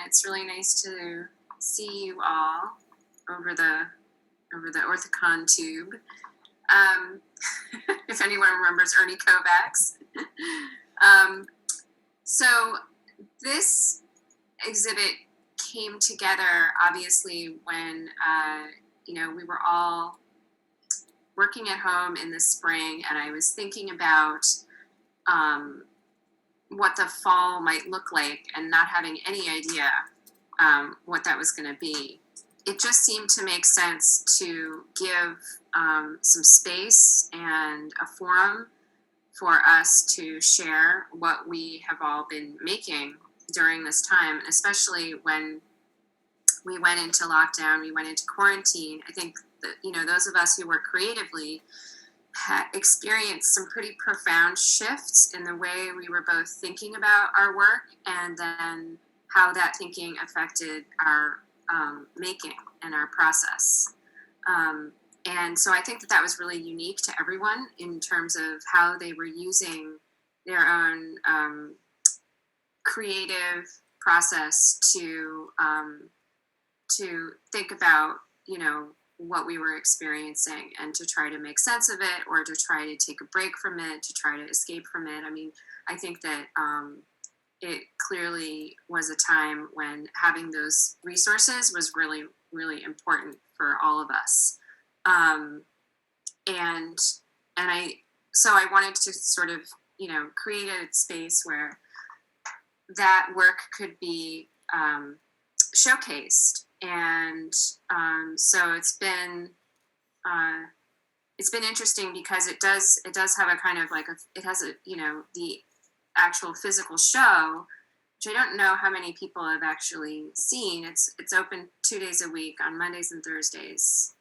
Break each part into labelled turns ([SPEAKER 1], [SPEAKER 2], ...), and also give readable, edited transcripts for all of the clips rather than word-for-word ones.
[SPEAKER 1] It's really nice to see you all over the Orthicon tube. If anyone remembers Ernie Kovacs. So this exhibit came together, obviously, when we were all working at home in the spring, and I was thinking about what the fall might look like and not having any idea what that was going to be. It just seemed to make sense to give some space and a forum for us to share what we have all been making during this time, especially when we went into lockdown, we went into quarantine. I think that, those of us who work creatively had experienced some pretty profound shifts in the way we were both thinking about our work, and then how that thinking affected our making and our process. And so I think that was really unique to everyone in terms of how they were using their own creative process to think about, what we were experiencing, and to try to make sense of it, or to try to take a break from it, to try to escape from it. I mean, I think that it clearly was a time when having those resources was really, really important for all of us. I wanted to sort of, create a space where that work could be showcased. And so it's been interesting, because it does have a kind of like it has the actual physical show, which I don't know how many people have actually seen. It's open 2 days a week on Mondays and Thursdays.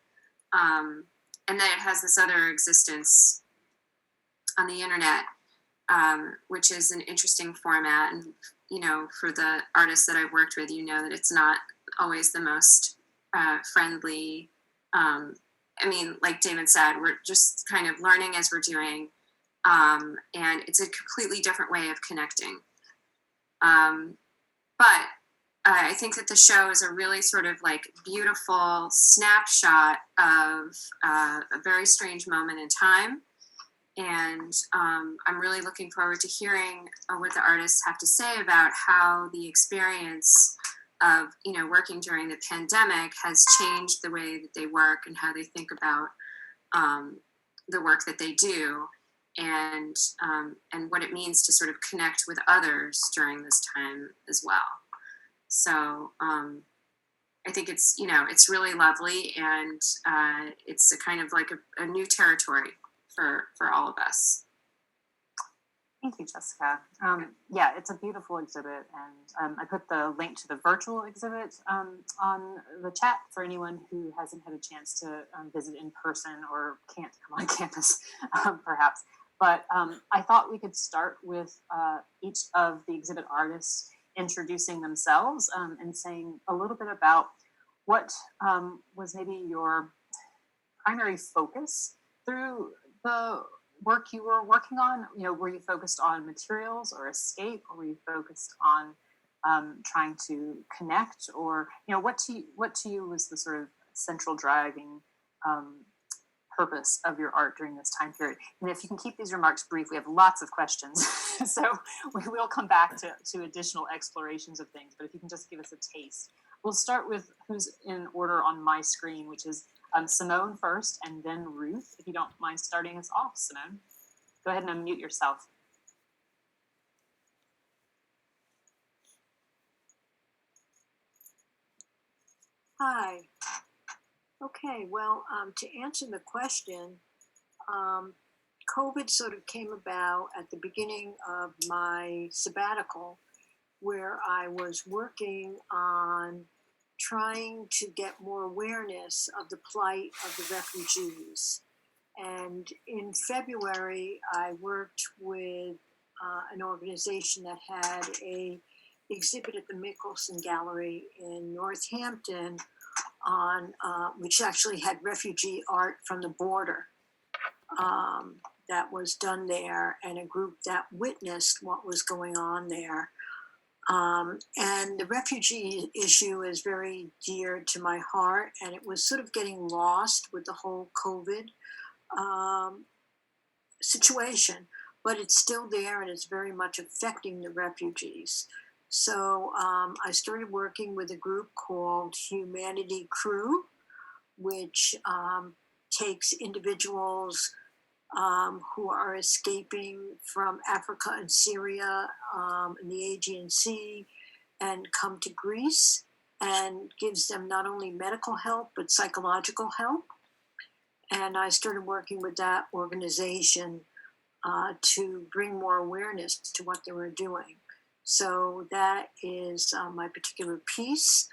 [SPEAKER 1] And then it has this other existence on the internet, which is an interesting format. And, for the artists that I've worked with, that it's not always the most friendly. I mean, like David said, we're just kind of learning as we're doing. And it's a completely different way of connecting. But I think that the show is a really sort of like beautiful snapshot of a very strange moment in time. And I'm really looking forward to hearing what the artists have to say about how the experience of, working during the pandemic has changed the way that they work and how they think about the work that they do, and what it means to sort of connect with others during this time as well. So I think it's, it's really lovely, and it's a kind of like a new territory for all of us.
[SPEAKER 2] Thank you, Jessica. Yeah, it's a beautiful exhibit, and I put the link to the virtual exhibit on the chat for anyone who hasn't had a chance to visit in person or can't come on campus, perhaps. But I thought we could start with each of the exhibit artists introducing themselves and saying a little bit about what was maybe your primary focus through the work you were working on. Were you focused on materials or escape, or were you focused on trying to connect, or what to you was the sort of central driving purpose of your art during this time period? And if you can keep these remarks brief, we have lots of questions, so we will come back to additional explorations of things. But if you can just give us a taste, we'll start with who's in order on my screen, which is Simone first, and then Ruth. If you don't mind starting us off, Simone, go ahead and unmute yourself.
[SPEAKER 3] Hi. Okay, well, to answer the question, COVID sort of came about at the beginning of my sabbatical, where I was working on trying to get more awareness of the plight of the refugees. And in February, I worked with an organization that had a exhibit at the Mickelson Gallery in Northampton on which actually had refugee art from the border that was done there, and a group that witnessed what was going on there. And the refugee issue is very dear to my heart, and it was sort of getting lost with the whole COVID um, situation, but it's still there and it's very much affecting the refugees. So I started working with a group called Humanity Crew, which takes individuals who are escaping from Africa and Syria in the Aegean Sea and come to Greece, and gives them not only medical help but psychological help. And I started working with that organization to bring more awareness to what they were doing. So that is my particular piece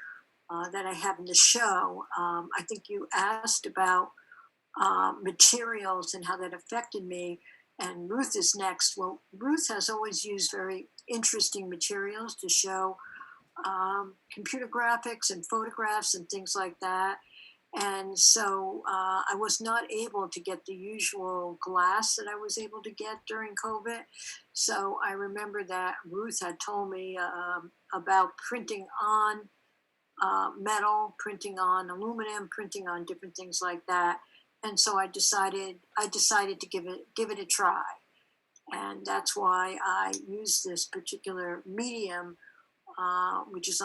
[SPEAKER 3] that I have in the show. I think you asked about materials and how that affected me. And Ruth is next. Well, Ruth has always used very interesting materials to show computer graphics and photographs and things like that. And so I was not able to get the usual glass that I was able to get during COVID. So I remember that Ruth had told me about printing on metal, printing on aluminum, printing on different things like that. And so I decided to give it a try. And that's why I used this particular medium, which is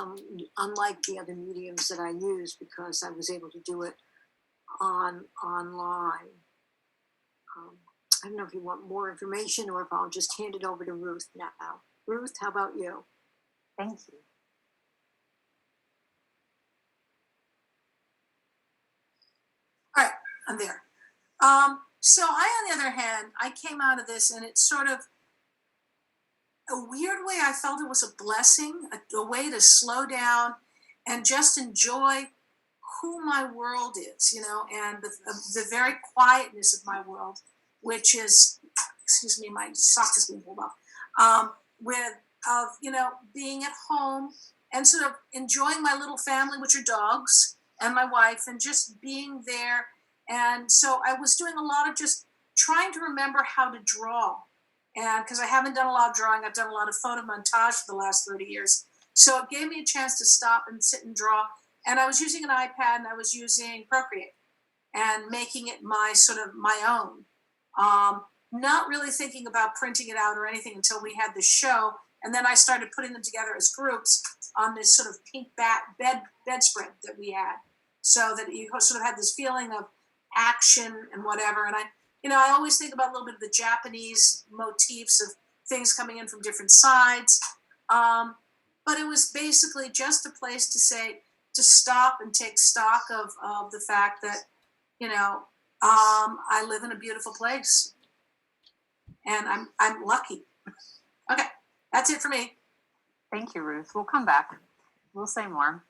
[SPEAKER 3] unlike the other mediums that I use, because I was able to do it online. I don't know if you want more information or if I'll just hand it over to Ruth now. Ruth, how about you?
[SPEAKER 2] Thank you.
[SPEAKER 4] All right, I'm there. So I, on the other hand, I came out of this and it's sort of a weird way. I felt it was a blessing, a way to slow down and just enjoy who my world is, and the very quietness of my world, which is, excuse me, my sock is being pulled off, being at home and sort of enjoying my little family, which are dogs, and my wife, and just being there. And so I was doing a lot of just trying to remember how to draw. And because I haven't done a lot of drawing, I've done a lot of photo montage for the last 30 years. So it gave me a chance to stop and sit and draw. And I was using an iPad and I was using Procreate and making it my own. Not really thinking about printing it out or anything until we had the show. And then I started putting them together as groups on this sort of pink bedspread that we had. So that you sort of had this feeling of action and whatever. And I always think about a little bit of the Japanese motifs of things coming in from different sides. But it was basically just a place to stop and take stock of the fact that, I live in a beautiful place and I'm lucky. Okay, that's it for me.
[SPEAKER 2] Thank you, Ruth. We'll come back. We'll say more.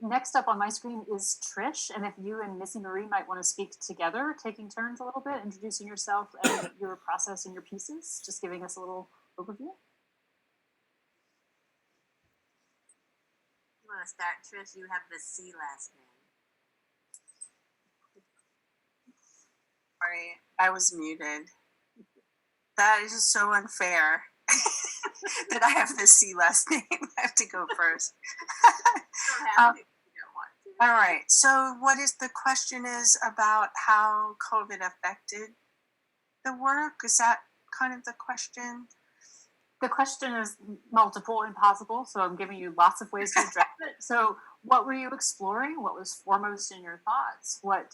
[SPEAKER 2] Next up on my screen is Trish, and if you and Missy Marie might want to speak together, taking turns a little bit, introducing yourself and your process and your pieces, just giving us a little overview.
[SPEAKER 5] You want to start, Trish? You have the C last name.
[SPEAKER 6] Sorry, I was muted. That is so unfair. That I have the C last name. I have to go first.
[SPEAKER 5] You don't have to if you don't want to.
[SPEAKER 6] All right. So what is the question is about how COVID affected the work? Is that kind of the question?
[SPEAKER 2] The question is multiple and possible, so I'm giving you lots of ways to address it. So what were you exploring? What was foremost in your thoughts? What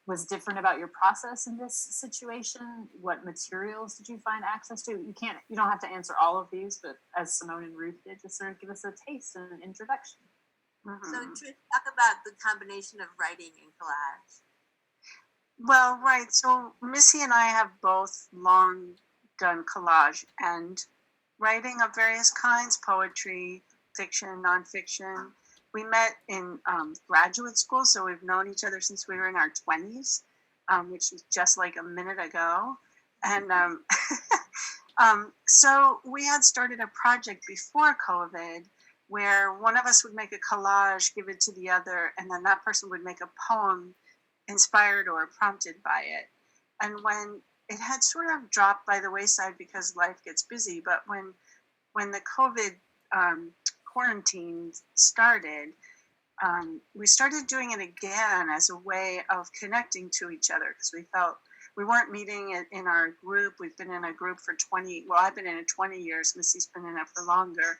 [SPEAKER 2] was different about your process in this situation? What materials did you find access to? You don't have to answer all of these, but as Simone and Ruth did, just sort of give us a taste and an introduction.
[SPEAKER 6] Mm-hmm.
[SPEAKER 5] So Trish, talk about the combination of writing and collage.
[SPEAKER 6] Well, right. So Missy and I have both long done collage and writing of various kinds, poetry, fiction, nonfiction. We met in graduate school, so we've known each other since we were in our 20s, which was just like a minute ago. And so we had started a project before COVID where one of us would make a collage, give it to the other, and then that person would make a poem inspired or prompted by it. And when it had sort of dropped by the wayside because life gets busy, but when the COVID quarantine started, we started doing it again as a way of connecting to each other, because we felt we weren't meeting in our group. We've been in a group for I've been in it 20 years. Missy's been in it for longer.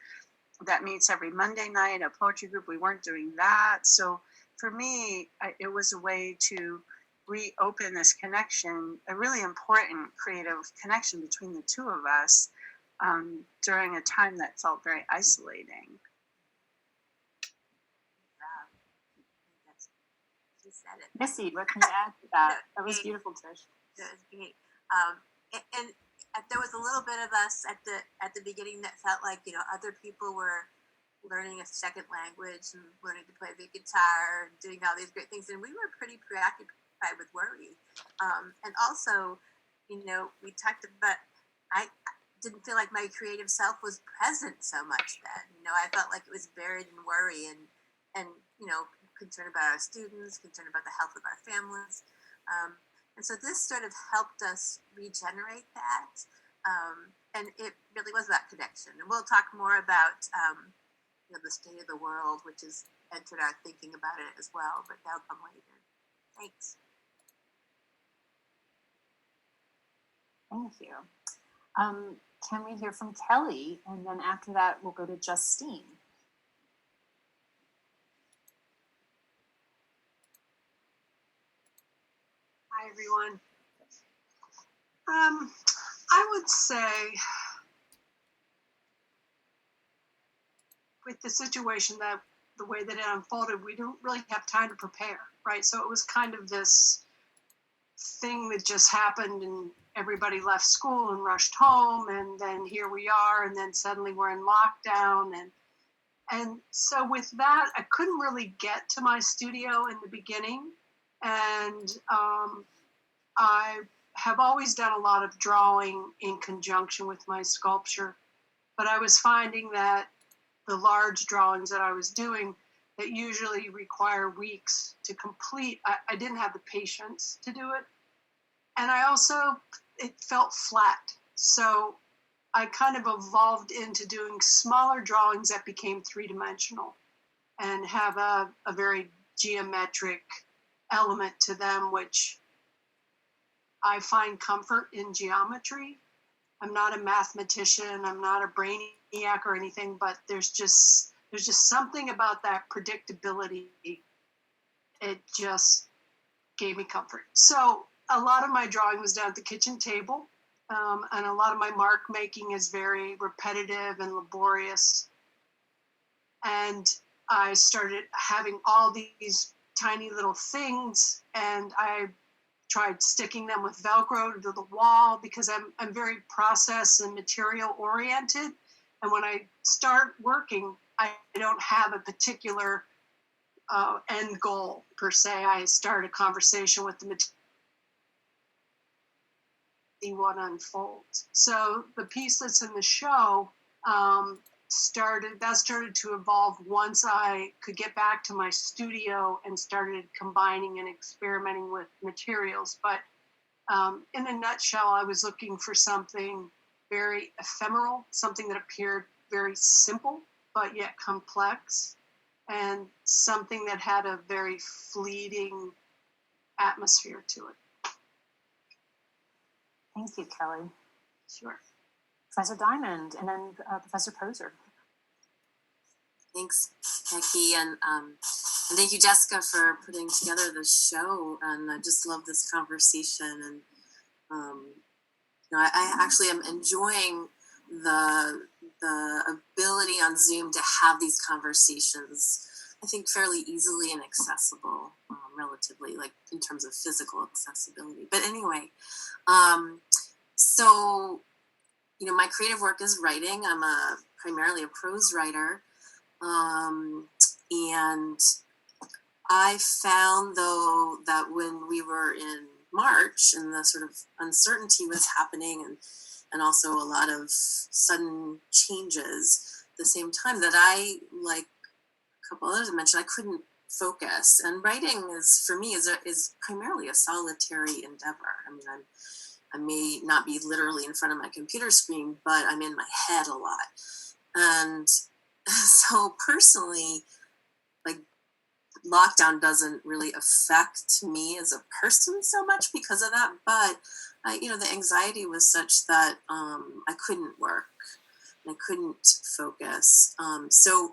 [SPEAKER 6] That meets every Monday night, a poetry group. We weren't doing that. So for me, it was a way to reopen this connection, a really important creative connection between the two of us during a time that felt very isolating.
[SPEAKER 5] She said it.
[SPEAKER 2] Missy, what can you add to that? That was beautiful, Trish.
[SPEAKER 5] That was great. And there was a little bit of us at the beginning that felt like, you know, other people were learning a second language and learning to play the guitar and doing all these great things, and we were pretty preoccupied with worry. And also, you know, we talked about, I didn't feel like my creative self was present so much then. You know, I felt like it was buried in worry and you know, concerned about our students, concerned about the health of our families. And so this sort of helped us regenerate that. And it really was that connection. And we'll talk more about you know, the state of the world, which has entered our thinking about it as well, but that'll come later. Thanks.
[SPEAKER 2] Thank you. Can we hear from Kelly? And then after that, we'll go to Justine.
[SPEAKER 7] Hi, everyone. I would say with the situation, that the way that it unfolded, we don't really have time to prepare, right? So it was kind of this thing that just happened and everybody left school and rushed home, and then here we are, and then suddenly we're in lockdown. And so with that, I couldn't really get to my studio in the beginning. And I have always done a lot of drawing in conjunction with my sculpture, but I was finding that the large drawings that I was doing that usually require weeks to complete, I didn't have the patience to do it. And I also, it felt flat. So I kind of evolved into doing smaller drawings that became three-dimensional and have a very geometric element to them, which I find comfort in geometry. I'm not a mathematician, I'm not a brainiac or anything, but there's just something about that predictability. It just gave me comfort. So a lot of my drawing was down at the kitchen table, and a lot of my mark making is very repetitive and laborious. And I started having all these tiny little things, and I tried sticking them with Velcro to the wall because I'm very process and material oriented. And when I start working, I don't have a particular end goal per se. I start a conversation with the material, see what unfolds. So the piece that's in the show started to evolve once I could get back to my studio and started combining and experimenting with materials. But in a nutshell, I was looking for something very ephemeral, something that appeared very simple, but yet complex, and something that had a very fleeting atmosphere to it.
[SPEAKER 2] Thank you, Kelly.
[SPEAKER 7] Sure.
[SPEAKER 2] Professor Diamond, and then Professor Poser.
[SPEAKER 8] Thanks, Becky, and thank you, Jessica, for putting together the show. And I just love this conversation. And you know, I actually am enjoying the ability on Zoom to have these conversations, I think, fairly easily and accessible, relatively, like in terms of physical accessibility. But anyway, so, you know, my creative work is writing. I'm primarily a prose writer. And I found, though, that when we were in March and the sort of uncertainty was happening and also a lot of sudden changes at the same time, that I, like a couple others mentioned, I couldn't focus. And writing is, for me, is primarily a solitary endeavor. I mean, I may not be literally in front of my computer screen, but I'm in my head a lot. And so personally, like, lockdown doesn't really affect me as a person so much because of that, but the anxiety was such that I couldn't work and I couldn't focus. So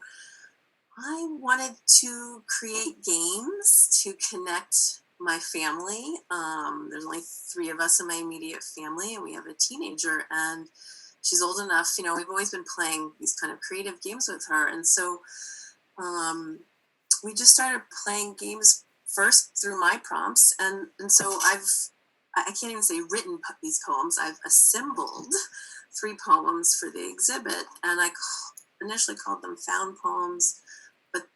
[SPEAKER 8] I wanted to create games to connect my family. There's only 3 of us in my immediate family, and we have a teenager, and she's old enough. We've always been playing these kind of creative games with her, and so we just started playing games first through my prompts, and so I can't even say written these poems. I've assembled 3 poems for the exhibit, and I initially called them found poems, but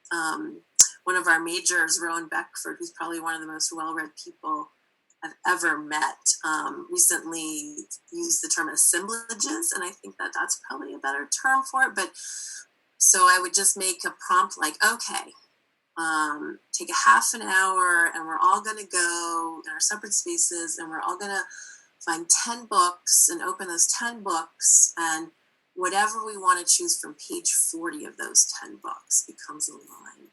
[SPEAKER 8] one of our majors, Rowan Beckford, who's probably one of the most well-read people I've ever met, recently used the term assemblages, and I think that that's probably a better term for it. But so I would just make a prompt like, okay, take a half an hour, and we're all going to go in our separate spaces, and we're all going to find 10 books and open those 10 books, and whatever we want to choose from page 40 of those 10 books becomes a line.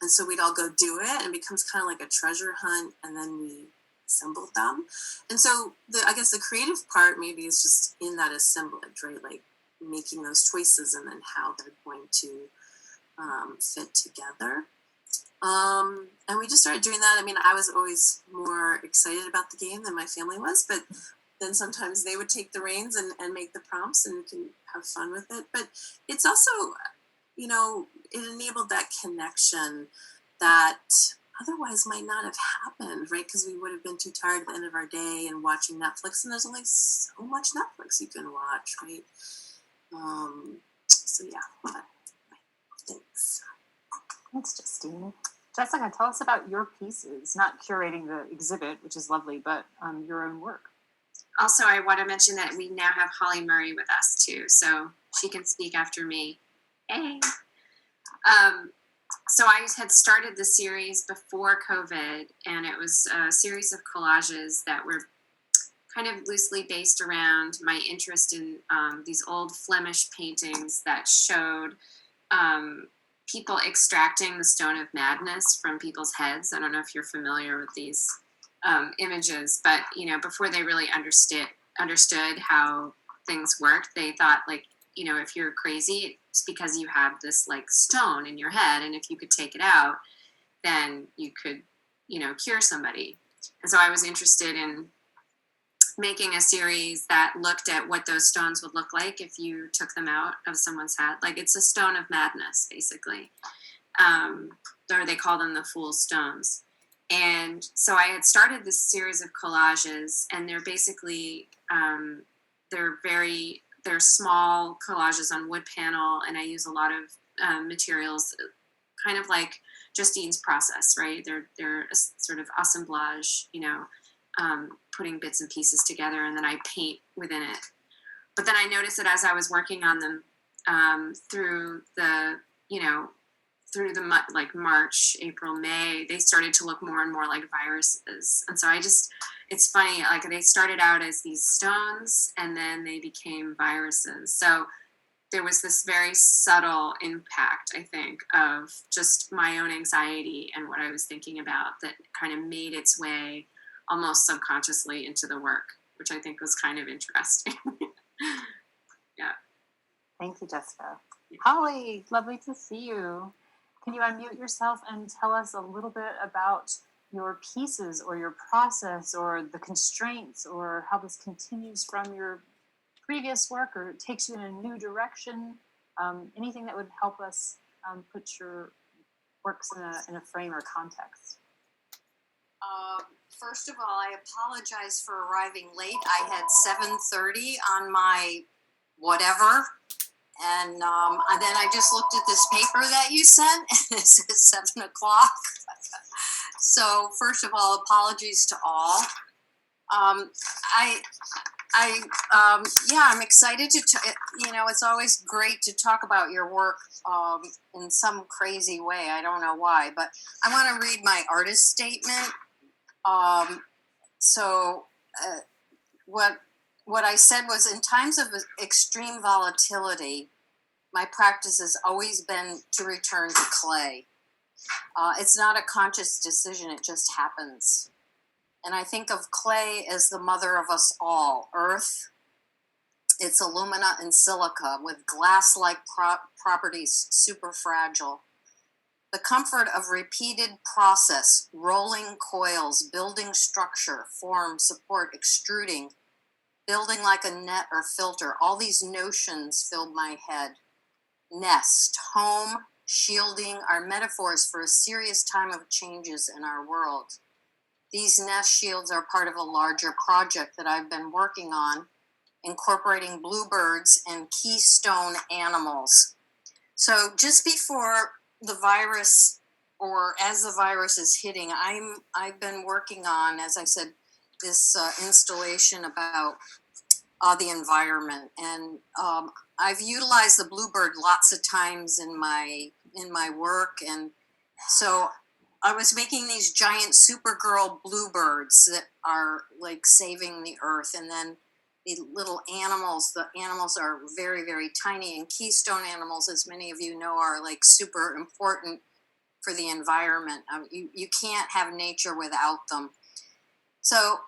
[SPEAKER 8] And so we'd all go do it, and it becomes kind of like a treasure hunt, and then we assembled them. And so I guess the creative part maybe is just in that assemblage, right? Like making those choices and then how they're going to fit together. And we just started doing that. I mean, I was always more excited about the game than my family was, but then sometimes they would take the reins and make the prompts, and we can have fun with it. But it's also, it enabled that connection that otherwise might not have happened, right? Because we would have been too tired at the end of our day and watching Netflix, and there's only so much Netflix you can watch, right? So yeah, but, thanks.
[SPEAKER 2] Thanks, Justine. Jessica, tell us about your pieces, not curating the exhibit, which is lovely, but your own work.
[SPEAKER 1] Also, I want to mention that we now have Holly Murray with us too, so she can speak after me. Hey. So I had started the series before COVID, and it was a series of collages that were kind of loosely based around my interest in these old Flemish paintings that showed people extracting the stone of madness from people's heads. I don't know if you're familiar with these images, but before they really understood how things worked, they thought if you're crazy, it's because you have this stone in your head, and if you could take it out, then you could cure somebody. And so I was interested in making a series that looked at what those stones would look like if you took them out of someone's head. It's a stone of madness, basically. Or they call them the fool's stones. And so I had started this series of collages, and they're basically, they're small collages on wood panel, and I use a lot of materials, kind of like Justine's process, right? They're a sort of assemblage, putting bits and pieces together, and then I paint within it. But then I noticed that as I was working on them through the March, April, May, they started to look more and more like viruses. And so it's funny, they started out as these stones, and then they became viruses. So there was this very subtle impact, I think, of just my own anxiety and what I was thinking about that kind of made its way almost subconsciously into the work, which I think was kind of interesting. Yeah.
[SPEAKER 2] Thank you, Jessica. Holly, lovely to see you. Can you unmute yourself and tell us a little bit about your pieces or your process or the constraints or how this continues from your previous work or takes you in a new direction? Anything that would help us put your works in a frame or context.
[SPEAKER 3] First of all, I apologize for arriving late. I had 7:30 on my whatever. And then I just looked at this paper that you sent, and it says 7 o'clock. So first of all, apologies to all. I'm excited to, it's always great to talk about your work in some crazy way. I don't know why, but I want to read my artist statement. What I said was, in times of extreme volatility,
[SPEAKER 9] my practice has always been to return to clay. It's not a conscious decision, it just happens. And I think of clay as the mother of us all. Earth, it's alumina and silica with glass-like properties, super fragile. The comfort of repeated process, rolling coils, building structure, form, support, extruding, building like a net or filter, all these notions filled my head. Nest, home, shielding are metaphors for a serious time of changes in our world. These nest shields are part of a larger project that I've been working on, incorporating bluebirds and keystone animals. So just before the virus, or as the virus is hitting, I've been working on, as I said, this installation about the environment, and I've utilized the bluebird lots of times in my work, and so I was making these giant Supergirl bluebirds that are like saving the earth, and then the little animals. The animals are very, very tiny, and keystone animals, as many of you know, are like super important for the environment. You can't have nature without them. So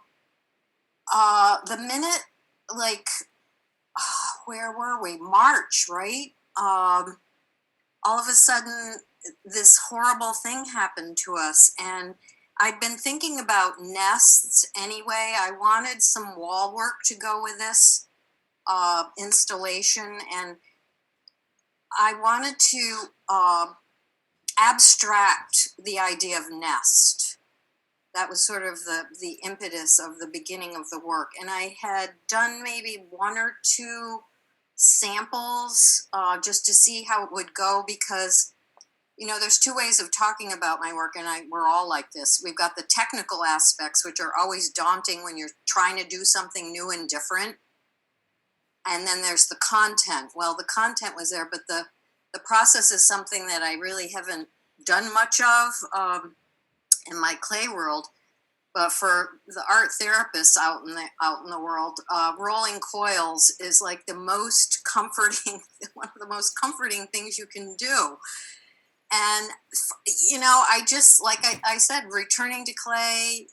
[SPEAKER 9] the minute, like, where were we? March, right? All of a sudden, this horrible thing happened to us, and I'd been thinking about nests anyway. I wanted some wall work to go with this installation, and I wanted to abstract the idea of nest. That was sort of the impetus of the beginning of the work. And I had done maybe one or two samples just to see how it would go, because, you know, there's two ways of talking about my work, and we're all like this. We've got the technical aspects, which are always daunting when you're trying to do something new and different. And then there's the content. Well, the content was there, but the process is something that I really haven't done much of in my clay world. But for the art therapists out in the world, rolling coils is like the most comforting, one of the most comforting things you can do. And, you know, I just, like I said, returning to clay,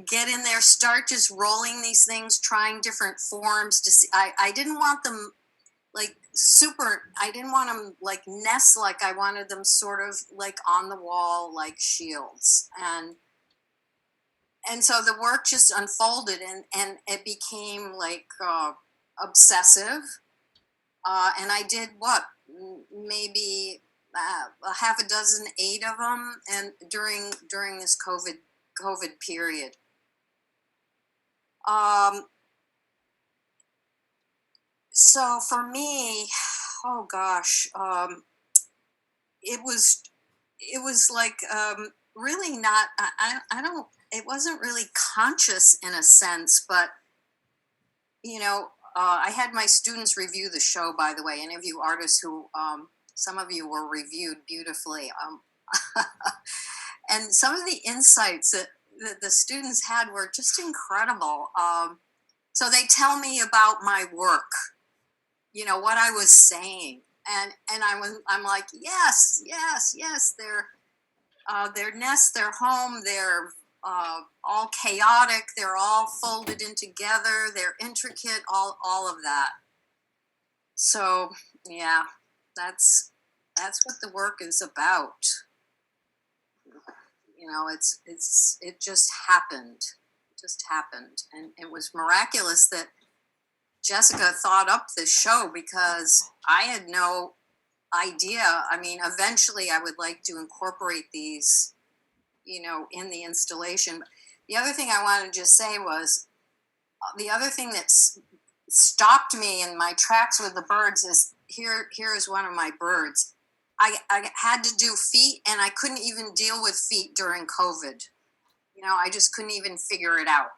[SPEAKER 9] get in there, start just rolling these things, trying different forms to see. I didn't want them like I didn't want them like nest, like I wanted them sort of like on the wall, like shields. And so the work just unfolded, and it became like obsessive. And I did maybe a half a dozen, 8 of them, and during this COVID period. So for me, oh gosh, it was like really not. I don't. It wasn't really conscious in a sense, but you know, I had my students review the show. By the way, any of you artists who, some of you were reviewed beautifully, and some of the insights that the students had were just incredible. So they tell me about my work, you know, what I was saying, and I'm like, yes, their nest, their home, they're all chaotic, they're all folded in together, they're intricate, all of that. So yeah, that's what the work is about. You know, it just happened. And it was miraculous that Jessica thought up this show, because I had no idea. I mean, eventually I would like to incorporate these, you know, in the installation. The other thing I wanted to just say was, the other thing that stopped me in my tracks with the birds is, here is one of my birds. I had to do feet, and I couldn't even deal with feet during COVID. You know, I just couldn't even figure it out.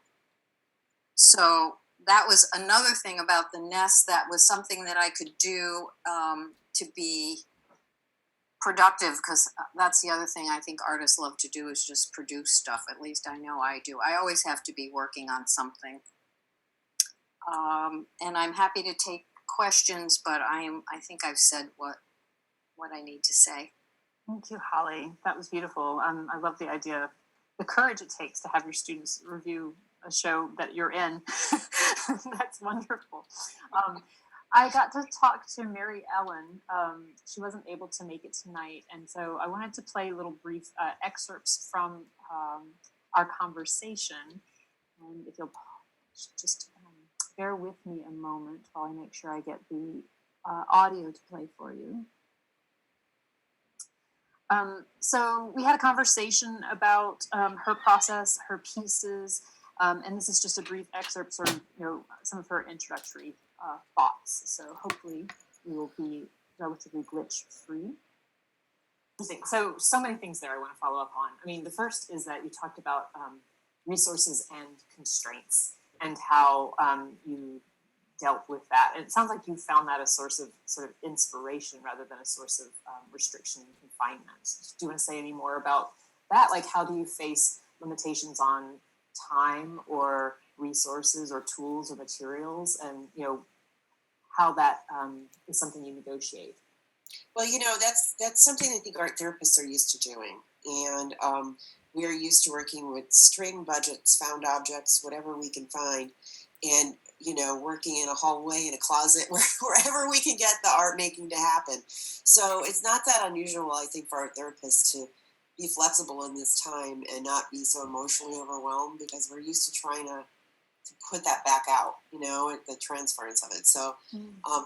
[SPEAKER 9] So that was another thing about the nest, that was something that I could do to be productive, because that's the other thing I think artists love to do, is just produce stuff. At least I know I do. I always have to be working on something. And I'm happy to take questions, but I think I've said what I need to say.
[SPEAKER 2] Thank you, Holly. That was beautiful. I love the idea, the courage it takes to have your students review a show that you're in. That's wonderful. I got to talk to Mary Ellen. She wasn't able to make it tonight, and so I wanted to play little brief excerpts from our conversation. And if you'll just bear with me a moment while I make sure I get the audio to play for you. So we had a conversation about her process, her pieces, and this is just a brief excerpt, sort of, some of her introductory thoughts. So hopefully we will be relatively glitch free. So many things there I want to follow up on. I mean, the first is that you talked about resources and constraints and how you dealt with that. And it sounds like you found that a source of sort of inspiration rather than a source of restriction and confinement. Do you want to say any more about that? Like, how do you face limitations on time or resources or tools or materials, and how that is something you negotiate?
[SPEAKER 10] Well, that's something I think art therapists are used to doing, and we are used to working with string budgets, found objects, whatever we can find, and working in a hallway, in a closet, wherever we can get the art making to happen. So it's not that unusual, I think, for art therapists to be flexible in this time and not be so emotionally overwhelmed, because we're used to trying to put that back out, the transference of it. So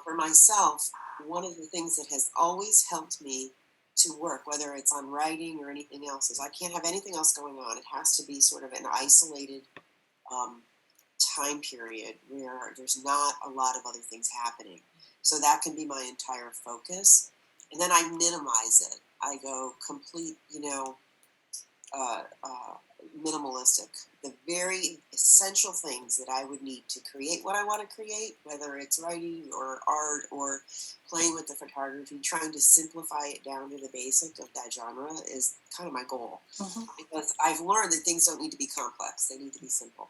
[SPEAKER 10] for myself, one of the things that has always helped me to work, whether it's on writing or anything else, is I can't have anything else going on. It has to be sort of an isolated time period where there's not a lot of other things happening. So that can be my entire focus. And then I minimize it. I go complete, minimalistic. The very essential things that I would need to create what I want to create, whether it's writing or art or playing with the photography, trying to simplify it down to the basic of that genre is kind of my goal. Mm-hmm. Because I've learned that things don't need to be complex. They need to be simple.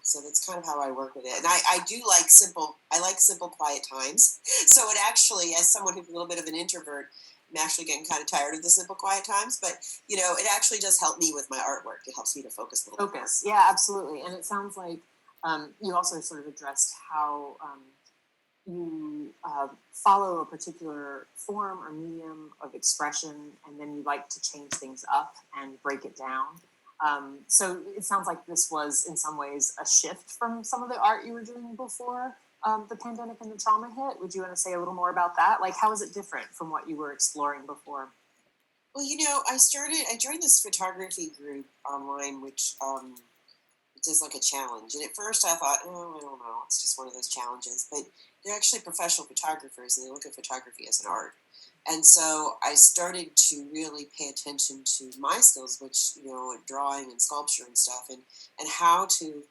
[SPEAKER 10] So that's kind of how I work with it. And I like simple, quiet times. So it actually, as someone who's a little bit of an introvert, I'm actually getting kind of tired of the simple, quiet times. But, it actually does help me with my artwork. It helps me to focus a little bit.
[SPEAKER 2] Yeah, absolutely. And it sounds like you also sort of addressed how you follow a particular form or medium of expression, and then you like to change things up and break it down. So it sounds like this was in some ways a shift from some of the art you were doing before the pandemic and the trauma hit. Would you want to say a little more about that? Like, how is it different from what you were exploring before?
[SPEAKER 10] Well, I joined this photography group online, which is like a challenge. And at first I thought, I don't know, it's just one of those challenges. But they're actually professional photographers, and they look at photography as an art. And so I started to really pay attention to my skills, which, drawing and sculpture and stuff, and how to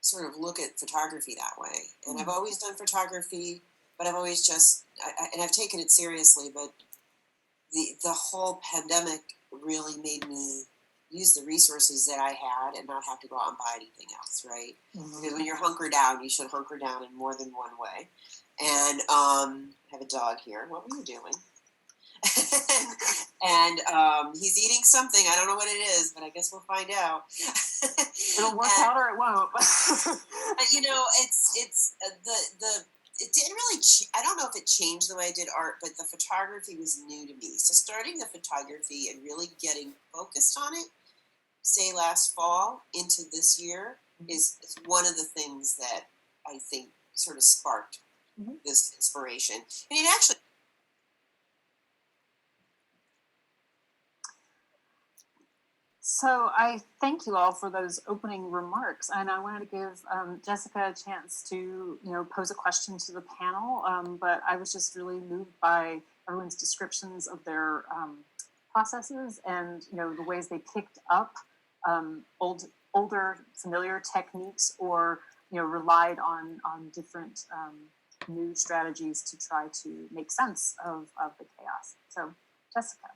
[SPEAKER 10] sort of look at photography that way. And I've always done photography, but I've always and I've taken it seriously, but the whole pandemic really made me use the resources that I had and not have to go out and buy anything else, right? Mm-hmm. Because when you're hunkered down, you should hunker down in more than one way. And I have a dog here. What were you doing? And he's eating something. I don't know what it is, but I guess we'll find out.
[SPEAKER 2] It'll work out or it won't.
[SPEAKER 10] It didn't really. I don't know if it changed the way I did art, but the photography was new to me. So starting the photography and really getting focused on it, say last fall into this year, is one of the things that I think sort of sparked this inspiration. And it actually.
[SPEAKER 2] So I thank you all for those opening remarks, and I wanted to give Jessica a chance to, pose a question to the panel. But I was just really moved by everyone's descriptions of their processes and the ways they picked up older familiar techniques, or relied on different new strategies to try to make sense of the chaos. So, Jessica.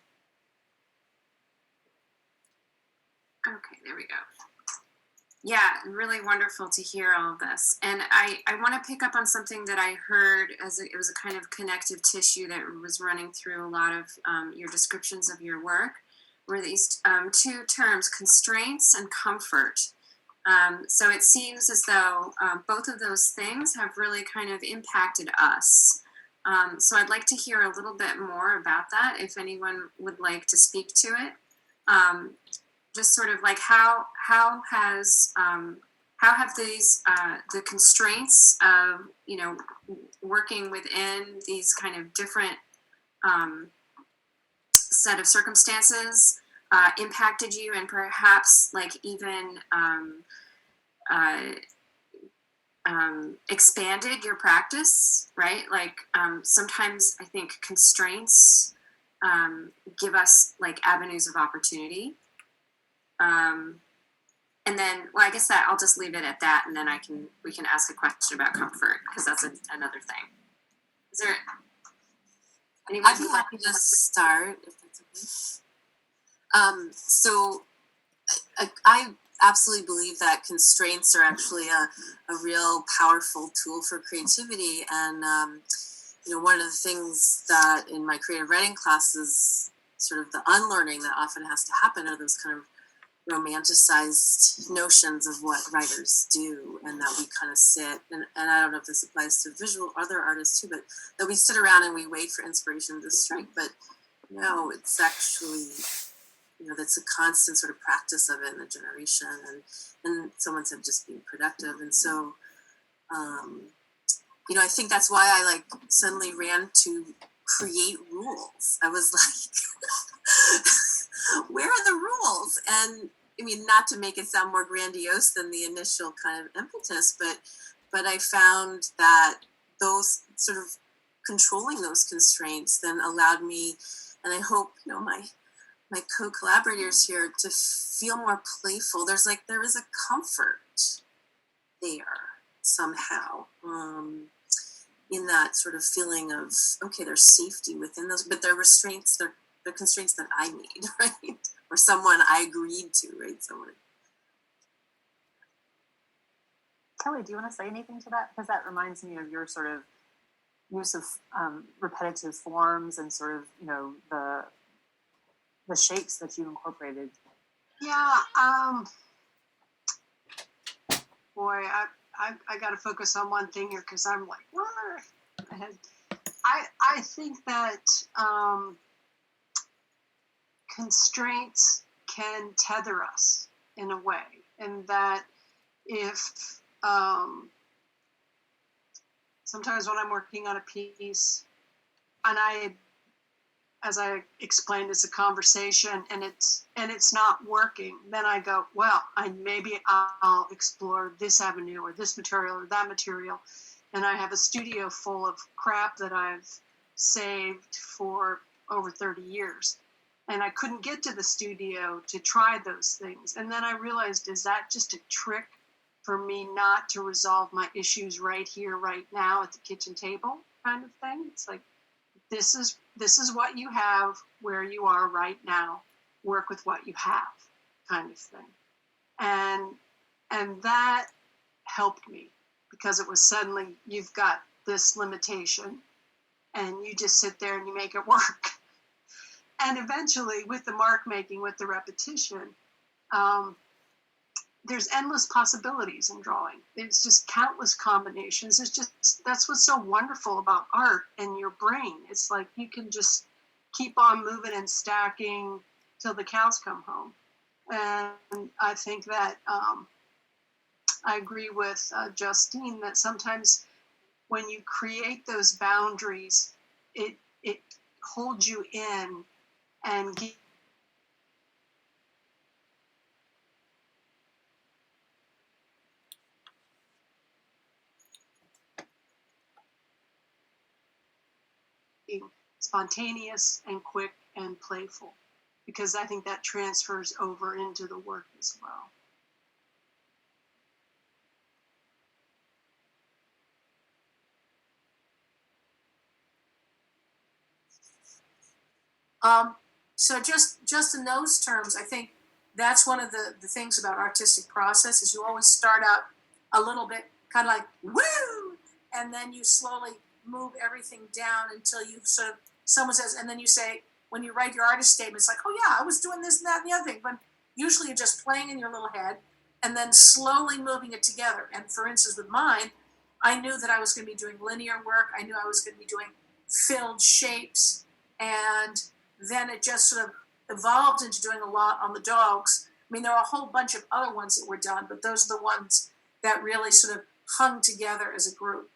[SPEAKER 1] Okay, there we go. Yeah, really wonderful to hear all of this. And I want to pick up on something that I heard it was a kind of connective tissue that was running through a lot of your descriptions of your work, were these two terms, constraints and comfort. So it seems as though both of those things have really kind of impacted us. So I'd like to hear a little bit more about that, if anyone would like to speak to it. Just sort of like how have these the constraints of working within these kind of different set of circumstances impacted you, and perhaps like even expanded your practice, right? Like sometimes I think constraints give us like avenues of opportunity. And then, well, I guess that I'll just leave it at that, and then we can ask a question about comfort, because that's another thing. Is there anyone?
[SPEAKER 8] I'd be happy to start if that's okay. So I absolutely believe that constraints are actually a real powerful tool for creativity, and one of the things that in my creative writing classes, sort of the unlearning that often has to happen are those kind of romanticized notions of what writers do, and that we kind of sit and I don't know if this applies to visual other artists too, but that we sit around and we wait for inspiration to strike. But no, it's actually that's a constant sort of practice of it in a generation, and someone said just being productive. And so I think that's why I like suddenly ran to create rules. I was like where are the rules? And I mean, not to make it sound more grandiose than the initial kind of impetus, but I found that those sort of controlling those constraints then allowed me, and I hope my co-collaborators here, to feel more playful. There is a comfort there somehow, in that sort of feeling of, okay, there's safety within those, but they're restraints, they're constraints that I made, right? Or someone I agreed to, right?
[SPEAKER 2] Kelly, do you want to say anything to that? Because that reminds me of your sort of use of repetitive forms and sort of, the shapes that you incorporated.
[SPEAKER 7] Yeah. Boy, I got to focus on one thing here, because I'm like, what? I think that constraints can tether us in a way, and that if sometimes when I'm working on a piece and as I explained, it's a conversation and it's not working, then I go, well, maybe I'll explore this avenue or this material or that material. And I have a studio full of crap that I've saved for over 30 years. And I couldn't get to the studio to try those things. And then I realized, is that just a trick for me not to resolve my issues right here, right now at the kitchen table kind of thing? It's like, this is what you have where you are right now. Work with what you have kind of thing. And that helped me, because it was suddenly, you've got this limitation and you just sit there and you make it work. And eventually, with the mark making, with the repetition, there's endless possibilities in drawing. It's just countless combinations. That's what's so wonderful about art and your brain. It's like you can just keep on moving and stacking till the cows come home. And I think that I agree with Justine that sometimes when you create those boundaries, it holds you in and spontaneous and quick and playful, because I think that transfers over into the work as well.
[SPEAKER 4] So just in those terms, I think that's one of the things about artistic process is you always start out a little bit kind of like woo, and then you slowly move everything down until you sort of someone says, and then you say when you write your artist statement, it's like, oh yeah, I was doing this and that and the other thing, but usually you're just playing in your little head and then slowly moving it together. And for instance, with mine, I knew that I was going to be doing linear work. I knew I was going to be doing filled shapes, and then it just sort of evolved into doing a lot on the dogs. I mean, there are a whole bunch of other ones that were done, but those are the ones that really sort of hung together as a group.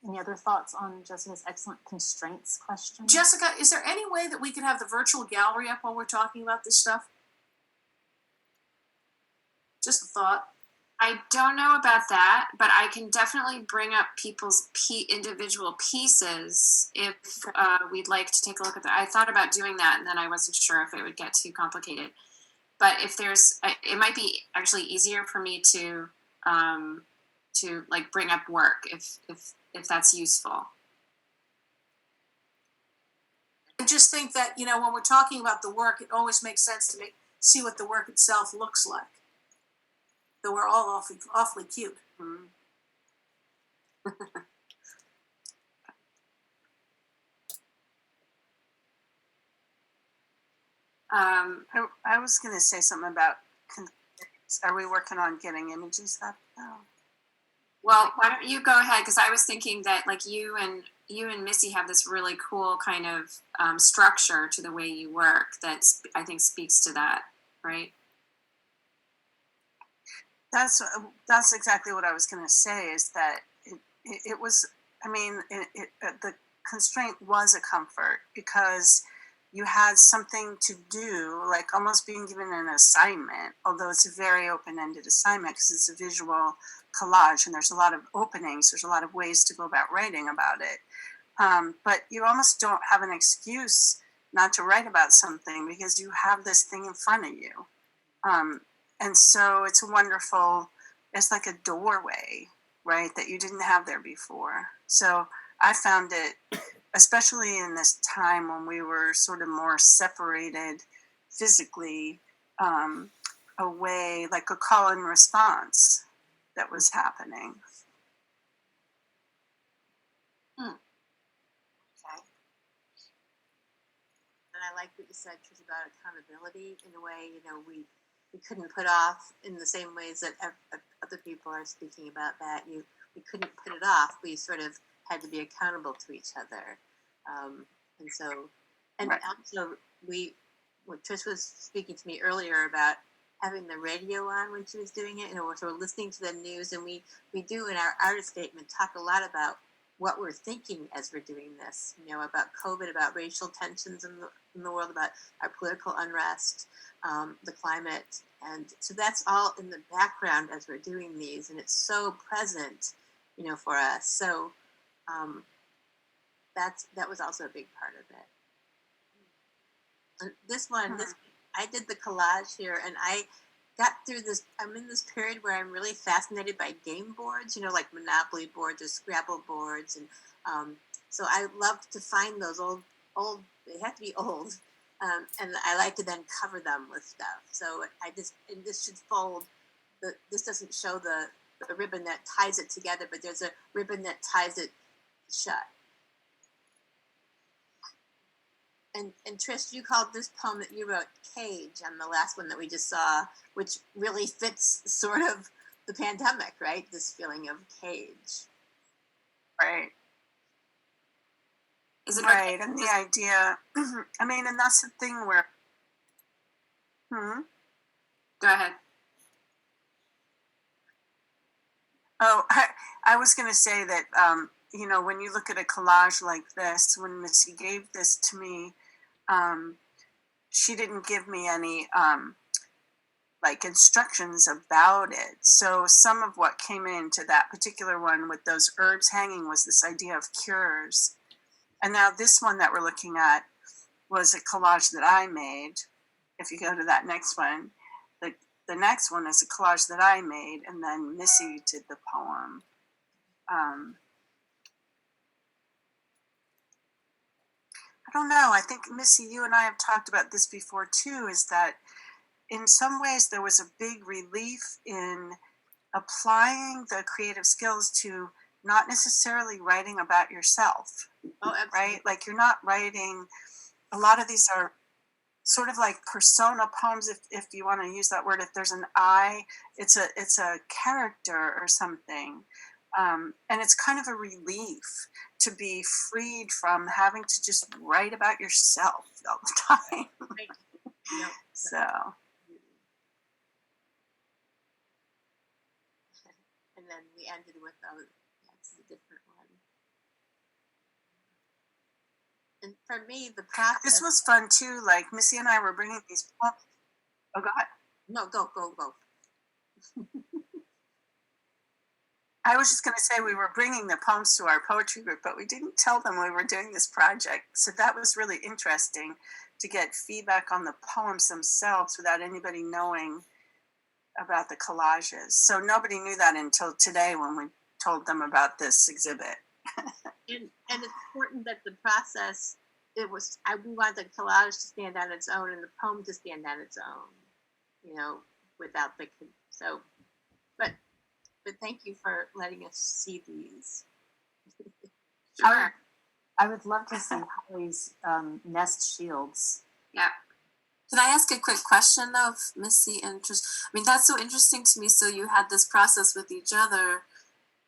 [SPEAKER 2] Any other thoughts on Jessica's excellent constraints question?
[SPEAKER 4] Jessica, is there any way that we could have the virtual gallery up while we're talking about this stuff? Just a thought.
[SPEAKER 1] I don't know about that, but I can definitely bring up people's individual pieces if we'd like to take a look at that. I thought about doing that, and then I wasn't sure if it would get too complicated. But if there's, it might be actually easier for me to like bring up work if that's useful.
[SPEAKER 4] I just think that, you know, when we're talking about the work, it always makes sense to see what the work itself looks like. Though we're all awfully cute.
[SPEAKER 6] Mm-hmm. I was going to say something about, are we working on getting images up now?
[SPEAKER 1] Well, why don't you go ahead? Because I was thinking that like you and Missy have this really cool kind of structure to the way you work that I think speaks to that, right?
[SPEAKER 6] That's exactly what I was going to say, is that it was, I mean, the constraint was a comfort because you had something to do, like almost being given an assignment, although it's a very open-ended assignment because it's a visual collage and there's a lot of openings, there's a lot of ways to go about writing about it. But you almost don't have an excuse not to write about something because you have this thing in front of you. And so it's wonderful, it's like a doorway, right, that you didn't have there before. So I found it, especially in this time when we were sort of more separated physically, a way, like a call and response that was happening.
[SPEAKER 5] Okay. And I like what you said, Trish, about accountability. In a way, you know, we couldn't put off in the same ways that other people are speaking about that. We couldn't put it off. We sort of had to be accountable to each other. And so, and
[SPEAKER 6] right.
[SPEAKER 5] Also when Trish was speaking to me earlier about having the radio on when she was doing it, you know, so we're listening to the news, and we do in our artist statement talk a lot about what we're thinking as we're doing this, you know, about COVID, about racial tensions in the world, about our political unrest, the climate. And so that's all in the background as we're doing these, and it's so present, you know, for us. So that was also a big part of it. And this one, I did the collage here, and I got through this. I'm in this period where I'm really fascinated by game boards, you know, like Monopoly boards or Scrabble boards, and so I love to find those old. They have to be old, and I like to then cover them with stuff. So and this should fold. This doesn't show the ribbon that ties it together, but there's a ribbon that ties it shut. And Trish, you called this poem that you wrote "Cage" on the last one that we just saw, which really fits sort of the pandemic, right? This feeling of cage.
[SPEAKER 6] Right.
[SPEAKER 1] Is it
[SPEAKER 6] right?
[SPEAKER 1] okay?
[SPEAKER 6] And the idea, I mean, and that's the thing where.
[SPEAKER 1] Go ahead.
[SPEAKER 6] Oh, I was going to say that, you know, when you look at a collage like this, when Missy gave this to me, she didn't give me any like instructions about it. So some of what came into that particular one with those herbs hanging was this idea of cures. And now this one that we're looking at was a collage that I made. If you go to that next one, the next one is a collage that I made, and then Missy did the poem. I don't know. I think, Missy, you and I have talked about this before too, is that in some ways there was a big relief in applying the creative skills to not necessarily writing about yourself.
[SPEAKER 5] Oh, absolutely.
[SPEAKER 6] Right? Like you're not writing, a lot of these are sort of like persona poems, if you want to use that word. If there's an I, it's a character or something. And it's kind of a relief to be freed from having to just write about yourself all the time.
[SPEAKER 5] Yep.
[SPEAKER 6] So
[SPEAKER 5] And then we ended with that's a different one. And for me, the process.
[SPEAKER 6] this was fun too. Like Missy and I were bringing these poems. Oh God.
[SPEAKER 5] No, go.
[SPEAKER 6] I was just going to say we were bringing the poems to our poetry group, but we didn't tell them we were doing this project. So that was really interesting to get feedback on the poems themselves without anybody knowing about the collages. So nobody knew that until today when we told them about this exhibit.
[SPEAKER 5] And it's important that the process, we want the collage to stand on its own and the poem to stand on its own, without but thank you for letting us see these.
[SPEAKER 1] Sure.
[SPEAKER 2] I would love to see Holly's nest shields.
[SPEAKER 1] Yeah.
[SPEAKER 8] Can I ask a quick question though, of Missy and Trish? I mean, that's so interesting to me. So you had this process with each other,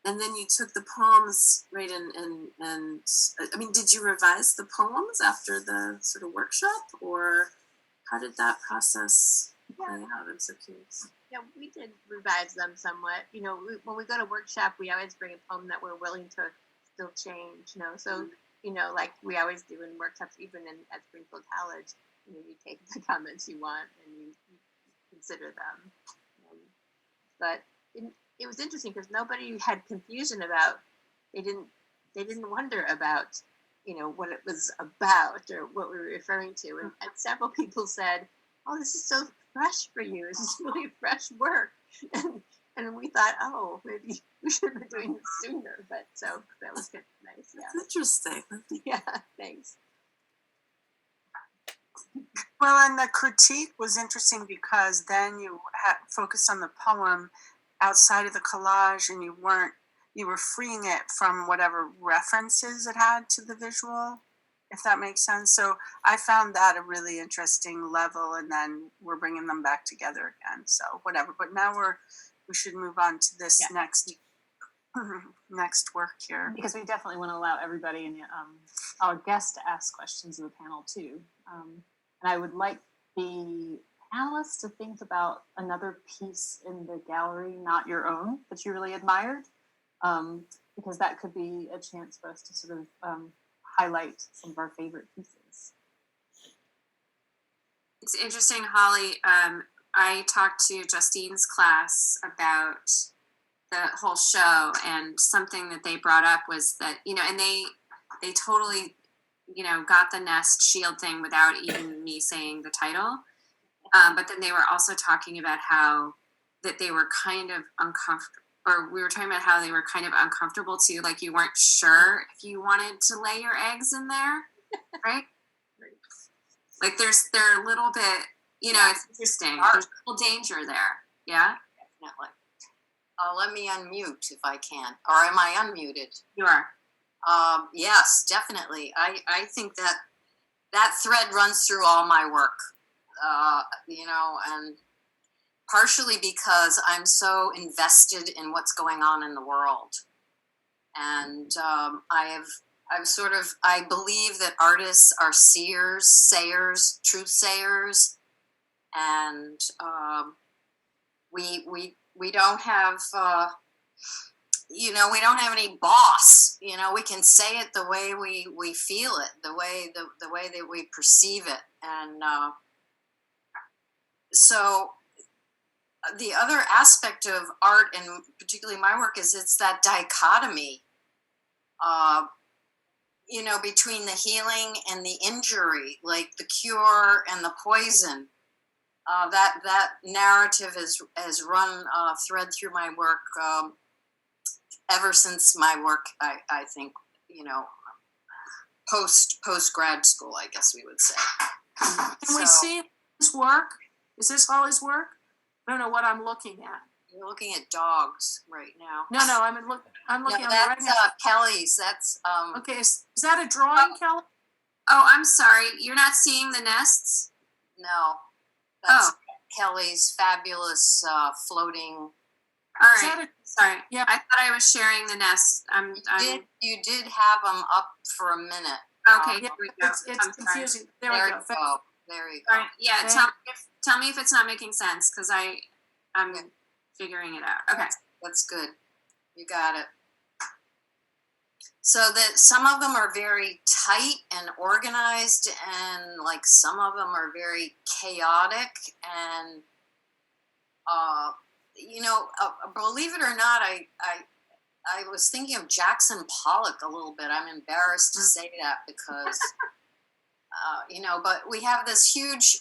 [SPEAKER 8] and then you took the poems, right? And I mean, did you revise the poems after the sort of workshop, or how did that process play out? I'm so curious.
[SPEAKER 5] Yeah, we did revise them somewhat. When we go to workshop, we always bring a poem that we're willing to still change. So like we always do in workshops, even at Springfield College. You take the comments you want and you consider them. But it was interesting because nobody had confusion about. They didn't wonder about what it was about or what we were referring to. And several people said, "Oh, this is so fresh for you. This is really fresh work." And we thought, oh, maybe we should have been doing this sooner. But so that was kind of nice. Yeah.
[SPEAKER 8] That's interesting.
[SPEAKER 5] Yeah. Thanks.
[SPEAKER 6] Well, and the critique was interesting because then you focused on the poem outside of the collage, and you were freeing it from whatever references it had to the visual, if that makes sense. So I found that a really interesting level, and then we're bringing them back together again. So whatever. But now we should move on to this next work here,
[SPEAKER 2] Because we definitely want to allow everybody and our guests to ask questions of the panel too. And I would like the panelists to think about another piece in the gallery, not your own, that you really admired, because that could be a chance for us to sort of highlight some of our favorite pieces.
[SPEAKER 1] It's interesting, Holly. I talked to Justine's class about the whole show, and something that they brought up was that, and they totally, got the nest shield thing without even me saying the title. But then they were also talking about how that they were kind of uncomfortable, or we were talking about how they were kind of uncomfortable too. Like you weren't sure if you wanted to lay your eggs in there, right? Like they're a little bit, it's interesting. There's a little danger there. Yeah.
[SPEAKER 9] Definitely. Let me unmute if I can. Or am I unmuted?
[SPEAKER 1] You are.
[SPEAKER 9] Yes, definitely. I think that thread runs through all my work, and partially because I'm so invested in what's going on in the world. And I believe that artists are seers, sayers, truth sayers. And we don't have, we don't have any boss. We can say it the way we feel it, the way that we perceive it. And so the other aspect of art, and particularly my work, is it's that dichotomy, between the healing and the injury, like the cure and the poison. that narrative has run thread through my work ever since my work. I think, you know, post grad school, I guess we would say.
[SPEAKER 4] Can we see his work? Is this Holly's work? I don't know what I'm looking at.
[SPEAKER 9] You're looking at dogs right now.
[SPEAKER 4] No, I'm looking
[SPEAKER 9] No,
[SPEAKER 4] on the right
[SPEAKER 9] that's
[SPEAKER 4] hand.
[SPEAKER 9] Kelly's. That's
[SPEAKER 4] Okay, is that a drawing, Kelly?
[SPEAKER 1] Oh, I'm sorry. You're not seeing the nests?
[SPEAKER 9] no, that's
[SPEAKER 1] Oh.
[SPEAKER 9] Kelly's fabulous floating.
[SPEAKER 1] All
[SPEAKER 4] Is
[SPEAKER 1] right.
[SPEAKER 4] that a,
[SPEAKER 1] Sorry.
[SPEAKER 4] Yeah.
[SPEAKER 1] I thought I was sharing the nests.
[SPEAKER 9] You did have them up for a minute.
[SPEAKER 1] Okay.
[SPEAKER 4] yeah,
[SPEAKER 1] Here we go.
[SPEAKER 4] it's
[SPEAKER 1] I'm sorry.
[SPEAKER 4] confusing. There
[SPEAKER 9] There
[SPEAKER 4] we
[SPEAKER 9] you
[SPEAKER 4] go.
[SPEAKER 9] go. There you
[SPEAKER 1] All
[SPEAKER 9] go.
[SPEAKER 1] right. Yeah. Tell me if it's not making sense, because I'm
[SPEAKER 9] Yeah.
[SPEAKER 1] figuring it out. Okay.
[SPEAKER 9] That's good. You got it. So that some of them are very tight and organized, and like some of them are very chaotic, and you know, believe it or not, I was thinking of Jackson Pollock a little bit. I'm embarrassed to say that because you know, but we have this huge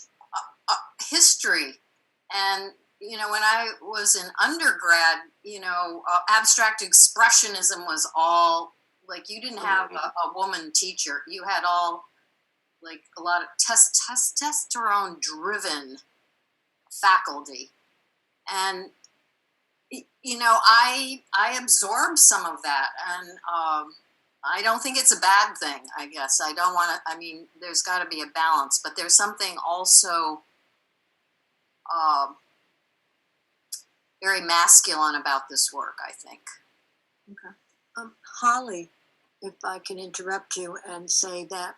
[SPEAKER 9] history, and you know, when I was in undergrad, you know, abstract expressionism was all like, you didn't have a woman teacher. You had all like a lot of testosterone driven faculty, and you know, I absorbed some of that, and I don't think it's a bad thing. I guess I don't want to. I mean, there's got to be a balance, but there's something also very masculine about this work, I think.
[SPEAKER 3] Holly, if I can interrupt you and say that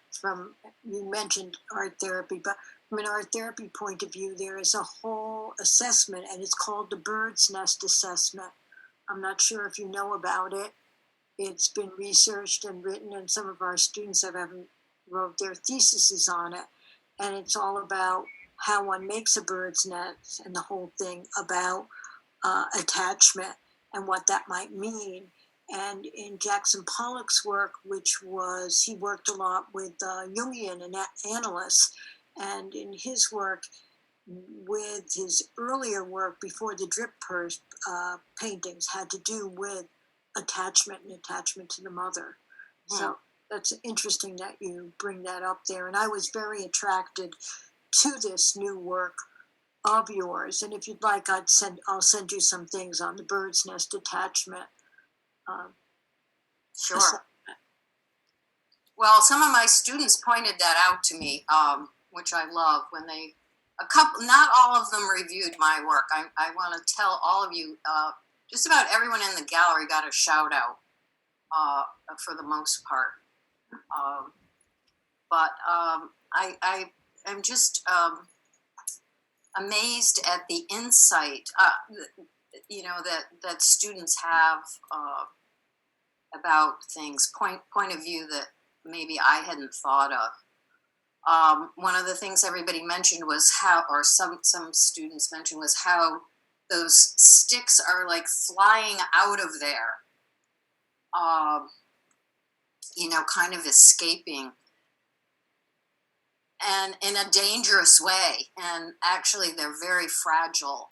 [SPEAKER 3] you mentioned art therapy, but from an art therapy point of view, there is a whole assessment, and it's called the Bird's Nest Assessment. I'm not sure if you know about it. It's been researched and written, and some of our students have even wrote their theses on it. And it's all about how one makes a bird's nest and the whole thing about attachment and what that might mean. And in Jackson Pollock's work, he worked a lot with Jungian analysts, and in his work, with his earlier work before the drip paintings, had to do with attachment and attachment to the mother. So that's interesting that you bring that up there. And I was very attracted to this new work of yours. And if you'd like, I'll send you some things on the bird's nest attachment.
[SPEAKER 9] Sure. Well, some of my students pointed that out to me, which I love. When not all of them reviewed my work. I want to tell all of you, just about everyone in the gallery got a shout out for the most part. But I am just amazed at the insight, you know, that students have about things, point of view that maybe I hadn't thought of. One of the things everybody mentioned was how, or some students mentioned, was how those sticks are like flying out of there, you know, kind of escaping, and in a dangerous way. And actually, they're very fragile.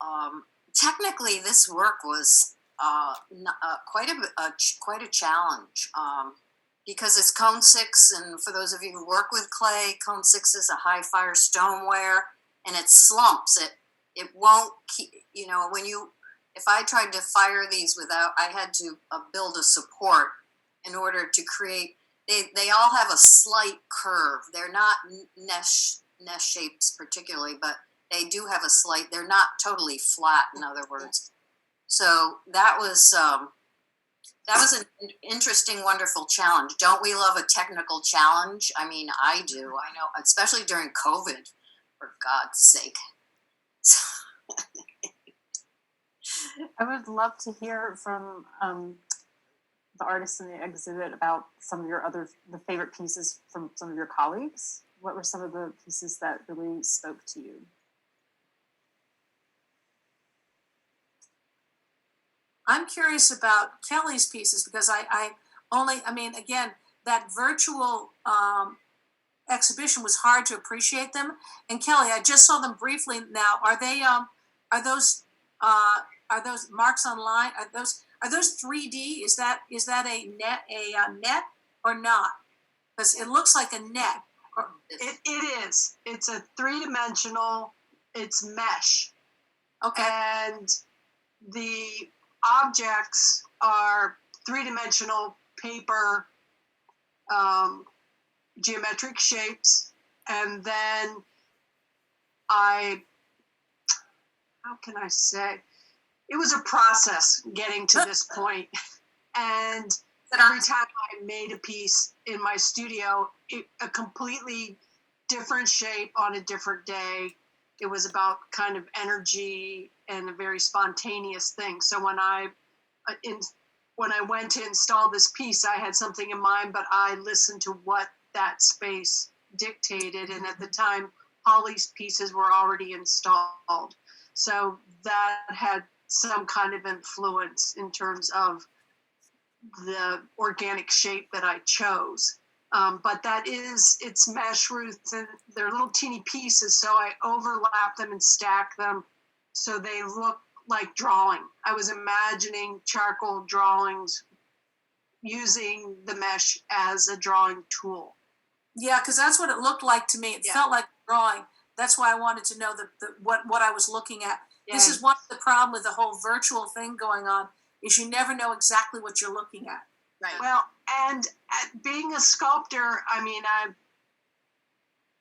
[SPEAKER 9] Technically, this work was quite a challenge, because it's cone 6, and for those of you who work with clay, cone 6 is a high fire stoneware, and it slumps. It won't keep, you know, if I tried to fire these without, I had to build a support in order to create. They all have a slight curve. They're not nest shapes particularly, but they do have a slight. They're not totally flat, in other words. So that was an interesting, wonderful challenge. Don't we love a technical challenge? I mean, I do. I know, especially during COVID, for God's sake.
[SPEAKER 2] I would love to hear from the artists in the exhibit about some of the favorite pieces from some of your colleagues. What were some of the pieces that really spoke to you?
[SPEAKER 4] I'm curious about Kelly's pieces, because I mean, again, that virtual exhibition was hard to appreciate them. And Kelly, I just saw them briefly now. Are those marks online? Are those 3D? Is that a net or not? Because it looks like a net.
[SPEAKER 7] It is. It's a 3-dimensional. It's mesh.
[SPEAKER 4] Okay.
[SPEAKER 7] And the objects are 3-dimensional paper, geometric shapes, and then how can I say? It was a process getting to this point. And every time I made a piece in my studio, a completely different shape on a different day. It was about kind of energy and a very spontaneous thing. So when I went to install this piece, I had something in mind, but I listened to what that space dictated. And at the time, Holly's pieces were already installed. So that had some kind of influence in terms of the organic shape that I chose. But it's mesh roots, and they're little teeny pieces, so I overlap them and stack them so they look like drawing. I was imagining charcoal drawings using the mesh as a drawing tool.
[SPEAKER 4] Yeah, because that's what it looked like to me. It felt like drawing. That's why I wanted to know what I was looking at.
[SPEAKER 7] Yeah.
[SPEAKER 4] This is one of the problem with the whole virtual thing going on, is you never know exactly what you're looking at.
[SPEAKER 5] Right.
[SPEAKER 7] Well, and being a sculptor, I mean,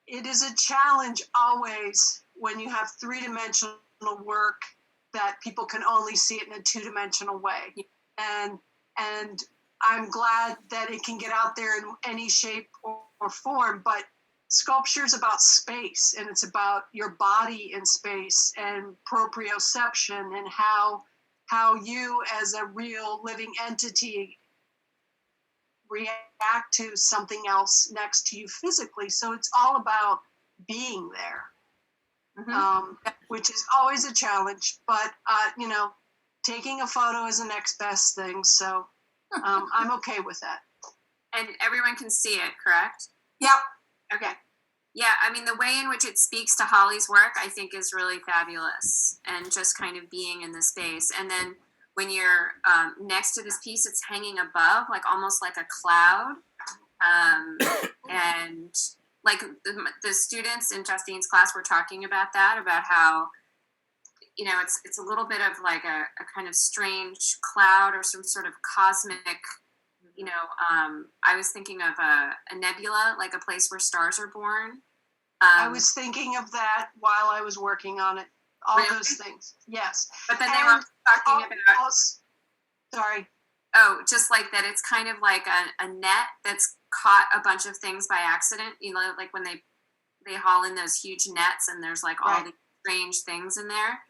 [SPEAKER 7] it is a challenge always when you have 3-dimensional work that people can only see it in a 2-dimensional way. And I'm glad that it can get out there in any shape or form, but sculpture is about space, and it's about your body in space and proprioception and how you as a real living entity react to something else next to you physically. So it's all about being there, which is always a challenge, but taking a photo is the next best thing. So I'm okay with that.
[SPEAKER 1] And everyone can see it, correct?
[SPEAKER 4] Yep.
[SPEAKER 1] Okay. Yeah, I mean, the way in which it speaks to Holly's work, I think, is really fabulous. And just kind of being in the space. And then when you're next to this piece, it's hanging above, like almost like a cloud. And like the students in Justine's class were talking about that, about how, it's a little bit of like a kind of strange cloud or some sort of cosmic, I was thinking of a nebula, like a place where stars are born.
[SPEAKER 7] I was thinking of that while I was working on it. All
[SPEAKER 1] Really?
[SPEAKER 7] those things, yes.
[SPEAKER 1] But then they were talking about...
[SPEAKER 7] Sorry.
[SPEAKER 1] Oh, just like that it's kind of like a net that's caught a bunch of things by accident. Like when they haul in those huge nets and there's like all these strange things in there.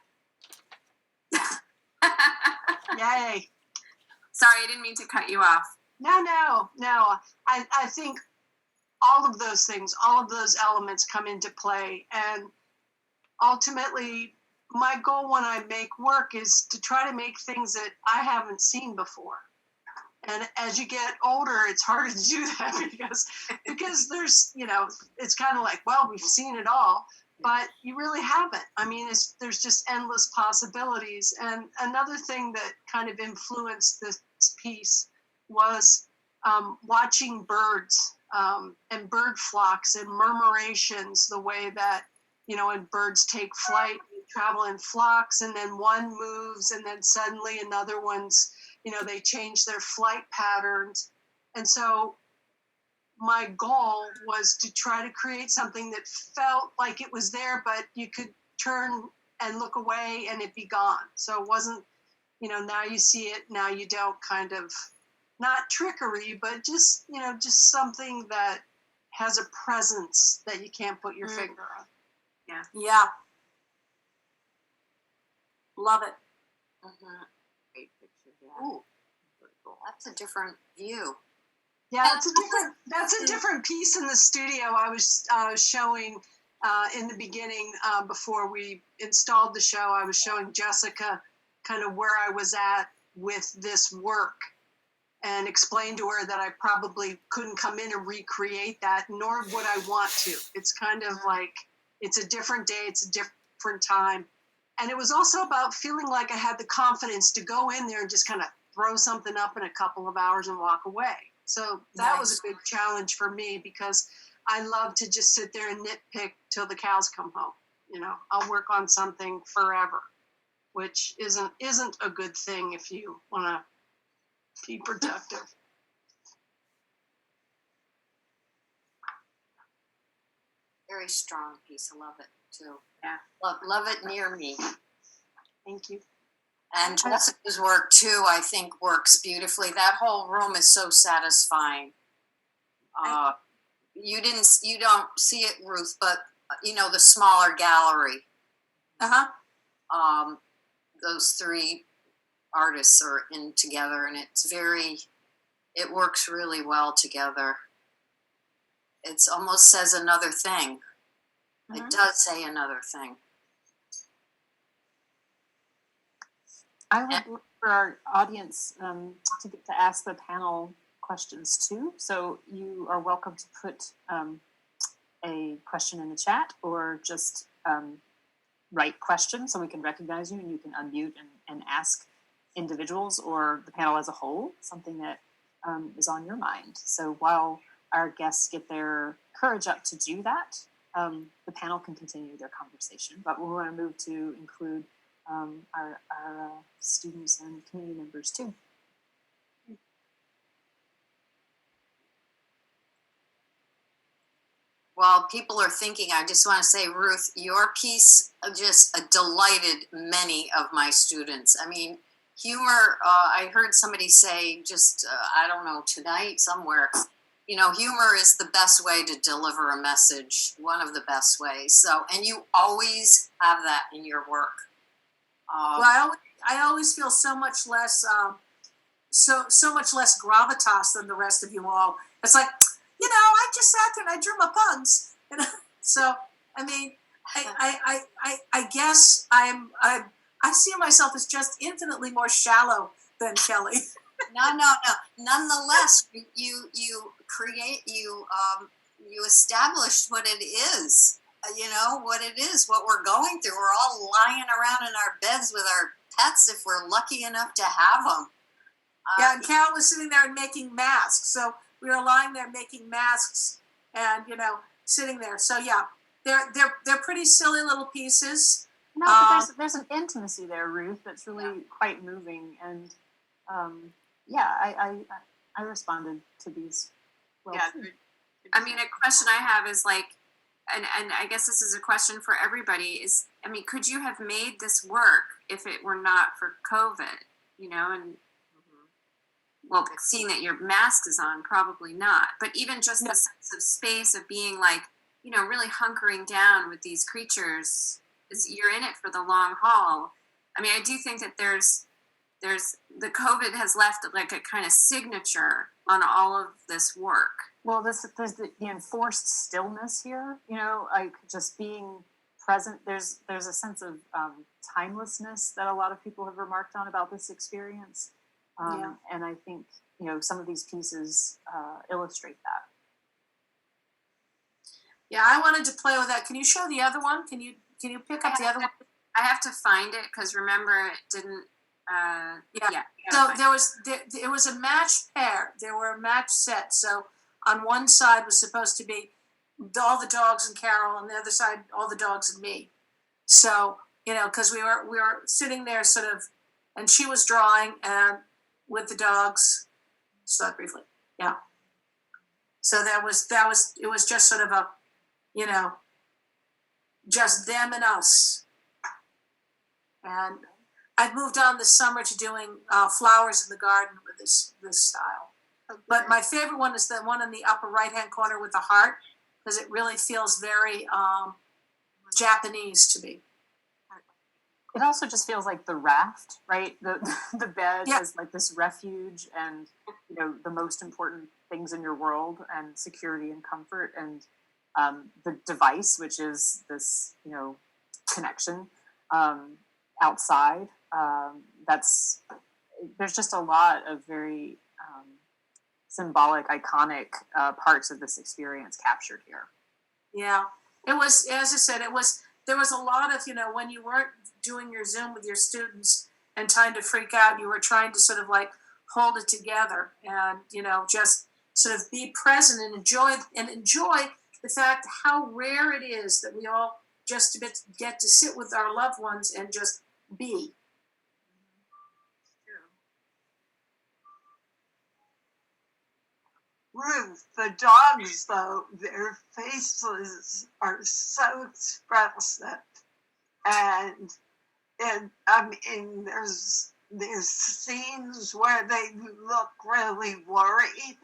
[SPEAKER 7] Yay.
[SPEAKER 1] Sorry, I didn't mean to cut you off.
[SPEAKER 7] No. I think all of those things, all of those elements come into play. And ultimately, my goal when I make work is to try to make things that I haven't seen before. And as you get older, it's harder to do that because there's, it's kind of like, well, we've seen it all, but you really haven't. I mean, there's just endless possibilities. And another thing that kind of influenced this piece was watching birds and bird flocks and murmurations, the way that, when birds take flight, they travel in flocks, and then one moves, and then suddenly another one's, they change their flight patterns. And so my goal was to try to create something that felt like it was there, but you could turn and look away and it'd be gone. So it wasn't, now you see it, now you don't, kind of, not trickery, but just, just something that has a presence that you can't put your finger on.
[SPEAKER 4] Yeah. Love it.
[SPEAKER 9] Mm-hmm. Great picture. Yeah. Ooh, that's a different view.
[SPEAKER 7] Yeah, that's a different piece in the studio. I was showing in the beginning, before we installed the show, I was showing Jessica kind of where I was at with this work. and explained to her that I probably couldn't come in and recreate that, nor would I want to. It's kind of like, it's a different day, it's a different time. And it was also about feeling like I had the confidence to go in there and just kind of throw something up in a couple of hours and walk away. So that was a big challenge for me, because I love to just sit there and nitpick till the cows come home. You know, I'll work on something forever, which isn't a good thing if you want to be productive.
[SPEAKER 9] Very strong piece. I love it too.
[SPEAKER 1] Yeah.
[SPEAKER 9] Love it near me.
[SPEAKER 7] Thank you.
[SPEAKER 9] And Jessica's work too, I think, works beautifully. That whole room is so satisfying. You don't see it, Ruth, but you know, the smaller gallery. Those three artists are in together, and it works really well together. It's almost says another thing. It does say another thing.
[SPEAKER 2] I would look for our audience to get to ask the panel questions too. So you are welcome to put a question in the chat, or just write questions so we can recognize you and you can unmute and ask individuals or the panel as a whole something that is on your mind. So while our guests get their courage up to do that, the panel can continue their conversation. But we want to move to include our students and community members too.
[SPEAKER 9] While people are thinking, I just want to say, Ruth, your piece just delighted many of my students. I mean, humor, I heard somebody say just, I don't know, tonight somewhere, you know, humor is the best way to deliver a message, one of the best ways. So, and you always have that in your work.
[SPEAKER 4] Well, I always feel so much less, so much less gravitas than the rest of you all. It's like, you know, I just sat there and I drew my pugs. You know? So, I mean, I guess I see myself as just infinitely more shallow than Kelly.
[SPEAKER 9] No. Nonetheless, you established what it is. You know what it is, what we're going through. We're all lying around in our beds with our pets if we're lucky enough to have them.
[SPEAKER 4] Yeah, and Carol was sitting there and making masks. So we were lying there making masks, and you know, sitting there. So yeah, they're pretty silly little pieces.
[SPEAKER 2] No, but there's an intimacy there, Ruth, that's really quite moving. And I responded to these. Well,
[SPEAKER 1] I mean, a question I have is like, and I guess this is a question for everybody, is, I mean, could you have made this work if it were not for COVID, you know? And well, seeing that your mask is on, probably not, but even just the sense of space of being like, you know, really hunkering down with these creatures, is you're in it for the long haul. I mean, I do think that there's the COVID has left like a kind of signature on all of this work.
[SPEAKER 2] Well, there's the enforced stillness here, you know, like just being present. There's a sense of timelessness that a lot of people have remarked on about this experience. And I think, you know, some of these pieces illustrate that.
[SPEAKER 4] Yeah, I wanted to play with that. Can you show the other one? Can you pick up the other one?
[SPEAKER 1] I have to find it because remember it didn't.
[SPEAKER 4] So there was a matched pair. There were a matched set. So on one side was supposed to be all the dogs and Carol, and the other side all the dogs and me. So you know, because we were sitting there sort of, and she was drawing and with the dogs. Stop briefly. Yeah. So it was just sort of a, you know, just them and us. And I've moved on this summer to doing flowers in the garden with this style. But my favorite one is the one in the upper right-hand corner with the heart, because it really feels very Japanese to me.
[SPEAKER 2] It also just feels like the raft, right? The bed is like this refuge, and you know, the most important things in your world, and security and comfort, and the device, which is this, you know, connection outside. There's just a lot of very symbolic, iconic parts of this experience captured here.
[SPEAKER 4] Yeah, it was, as I said, there was a lot of, when you weren't doing your Zoom with your students and trying to freak out, you were trying to sort of like hold it together and, just sort of be present and enjoy the fact how rare it is that we all just get to sit with our loved ones and just be.
[SPEAKER 6] Ruth, the dogs, though, their faces are so expressive. And I mean, there's scenes where they look really worried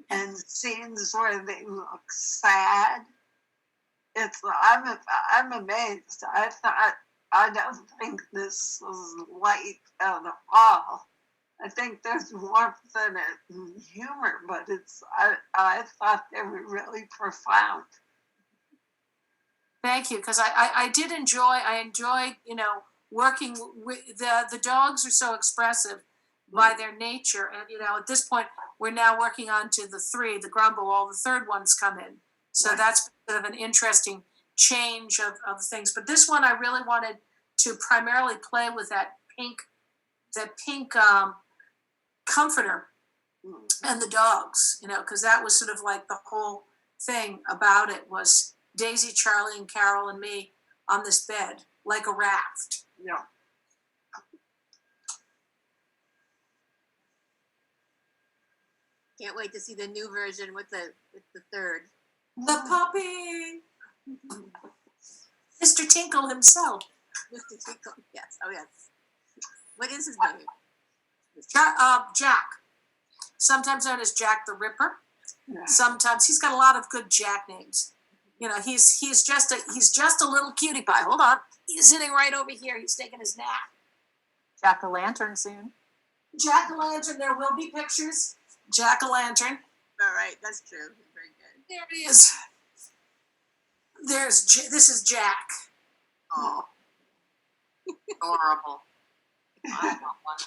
[SPEAKER 6] and scenes where they look sad. I'm amazed. I don't think this was light at all. I think there's warmth in it and humor, but I thought they were really profound.
[SPEAKER 4] Thank you, because I enjoy, working with the dogs are so expressive by their nature. And, at this point, we're now working on to the Grumble, all the third ones come in. So
[SPEAKER 6] Right.
[SPEAKER 4] that's sort of an interesting change of things. But this one, I really wanted to primarily play with that pink comforter and the dogs, because that was sort of like the whole thing about it was Daisy, Charlie, and Carol and me on this bed like a raft.
[SPEAKER 6] Yeah.
[SPEAKER 5] Can't wait to see the new version with the third.
[SPEAKER 4] The puppy, Mr. Tinkle himself.
[SPEAKER 5] Mr. Tinkle. Yes. Oh yes. What is his name?
[SPEAKER 4] Jack, sometimes known as Jack the Ripper.
[SPEAKER 6] Yeah.
[SPEAKER 4] Sometimes he's got a lot of good Jack names. He's just a little cutie pie. Hold on, he's sitting right over here. He's taking his nap.
[SPEAKER 2] Jack-o'-lantern soon.
[SPEAKER 4] Jack-o'-lantern. There will be pictures. Jack-o'-lantern.
[SPEAKER 5] All right, that's true. Very good.
[SPEAKER 4] There he is. This is Jack.
[SPEAKER 9] Oh, adorable. I want one.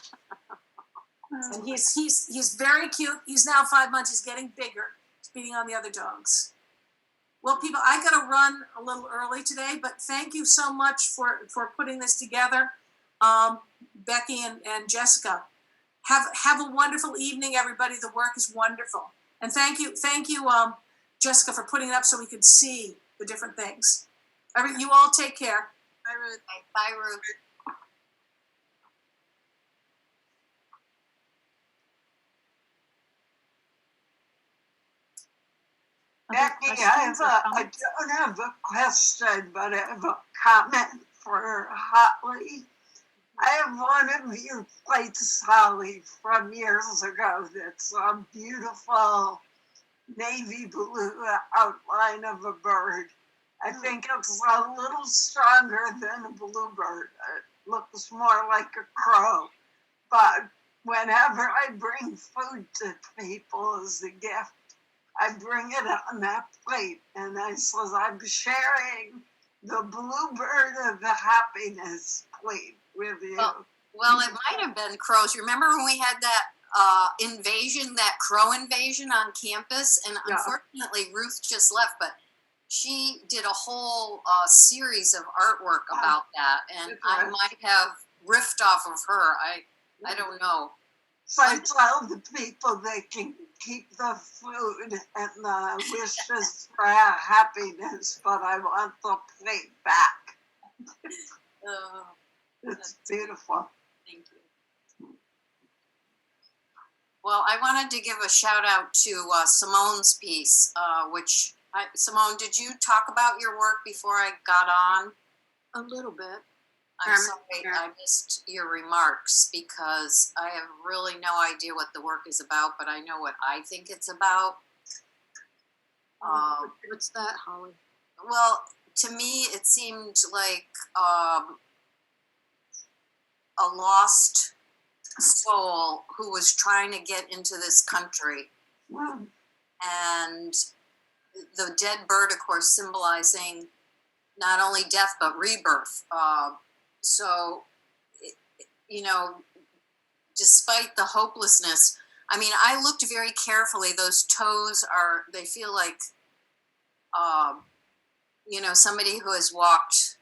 [SPEAKER 4] And he's very cute. He's now 5 months. He's getting bigger. He's beating on the other dogs. Well, people, I got to run a little early today, but thank you so much for putting this together, Becky and Jessica. Have a wonderful evening, everybody. The work is wonderful, and thank you, Jessica, for putting it up so we could see the different things. You all take care.
[SPEAKER 5] Bye, Ruth.
[SPEAKER 9] Bye, Ruth.
[SPEAKER 6] Becky, I don't have a question, but I have a comment for Holly. I have one of your plates, Holly, from years ago that's a beautiful navy blue outline of a bird. I think it's a little stronger than a bluebird. It looks more like a crow. But whenever I bring food to people as a gift, I bring it on that plate, and I says, I'm sharing the bluebird of the happiness plate with you.
[SPEAKER 9] Well, it might have been crows. Remember when we had that crow invasion on campus? And
[SPEAKER 6] Yeah.
[SPEAKER 9] Unfortunately, Ruth just left, but she did a whole series of artwork about that, and I might have riffed off of her. I don't know.
[SPEAKER 6] So I tell the people they can keep the food and the wishes for happiness, but I want the plate back. It's beautiful.
[SPEAKER 9] Thank you. Well, I wanted to give a shout out to Simone's piece, Simone, did you talk about your work before I got on?
[SPEAKER 3] A little bit.
[SPEAKER 9] I'm sorry, I missed your remarks because I have really no idea what the work is about, but I know what I think it's about.
[SPEAKER 3] What's that, Holly?
[SPEAKER 9] Well, to me, it seemed like a lost soul who was trying to get into this country.
[SPEAKER 6] Wow.
[SPEAKER 9] And the dead bird, of course, symbolizing not only death, but rebirth. So, despite the hopelessness I mean, I looked very carefully. Those toes they feel like, somebody who has walked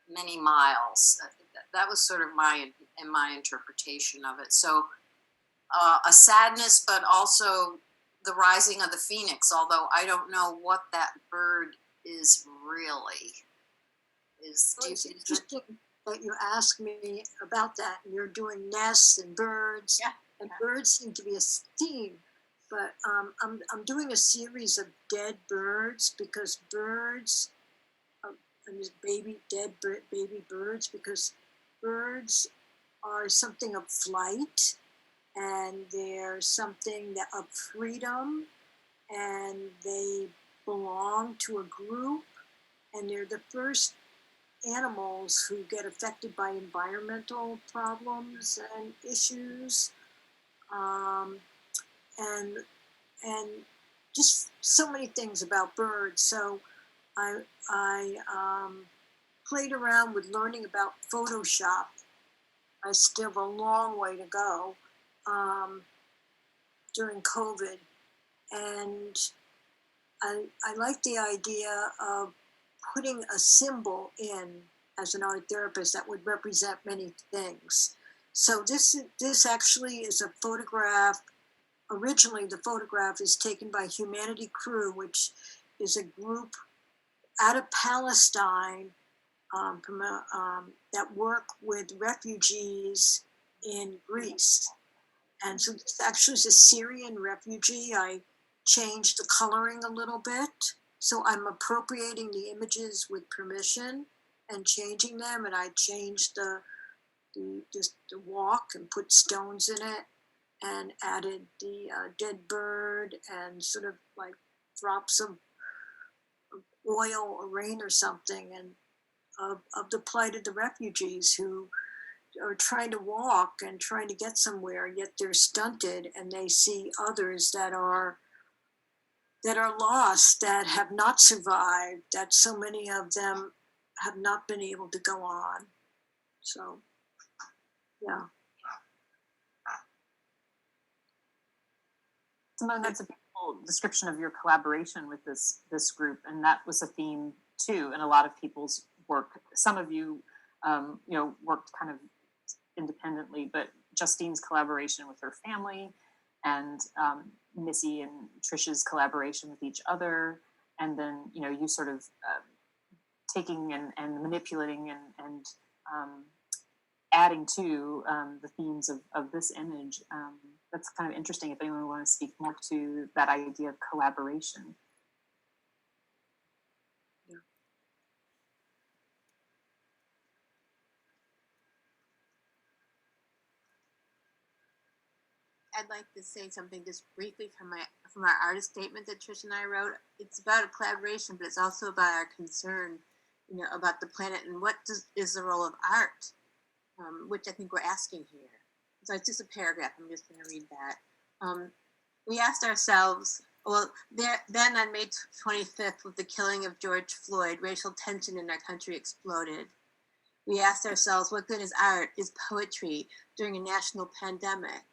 [SPEAKER 9] many miles. That was sort of my interpretation of it. So a sadness, but also the rising of the phoenix, although I don't know what that bird is really.
[SPEAKER 3] It's interesting that you asked me about that. And you're doing nests and birds, and birds seem to be a theme. But I'm doing a series of dead birds because birds, and this baby birds, because birds are something of flight, and they're something of freedom, and they belong to a group, and they're the first animals who get affected by environmental problems and issues, and just so many things about birds. So I played around with learning about Photoshop. I still have a long way to go during COVID, and I like the idea of putting a symbol in as an art therapist that would represent many things. So this actually is a photograph. Originally, the photograph is taken by Humanity Crew, which is a group out of Palestine that work with refugees in Greece. And so this actually is a Syrian refugee. I changed the coloring a little bit. So I'm appropriating the images with permission and changing them. And I changed the walk and put stones in it and added the dead bird and sort of like drops of oil or rain or something, and of the plight of the refugees who are trying to walk and trying to get somewhere, yet they're stunted, and they see others that are lost, that have not survived, that so many of them have not been able to go on. So, yeah.
[SPEAKER 2] Simone, that's a beautiful description of your collaboration with this group, and that was a theme too in a lot of people's work. Some of you, worked kind of independently, but Justine's collaboration with her family, and Missy and Trish's collaboration with each other, and then you sort of taking and manipulating and adding to the themes of this image. That's kind of interesting if anyone want to speak more to that idea of collaboration.
[SPEAKER 3] Yeah.
[SPEAKER 5] I'd like to say something just briefly from our artist statement that Trish and I wrote. It's about a collaboration, but it's also about our concern, about the planet and what is the role of art, which I think we're asking here. So it's just a paragraph. I'm just going to read that. We asked ourselves, then on May 25th, with the killing of George Floyd, racial tension in our country exploded. We asked ourselves, what good is art, is poetry during a national pandemic,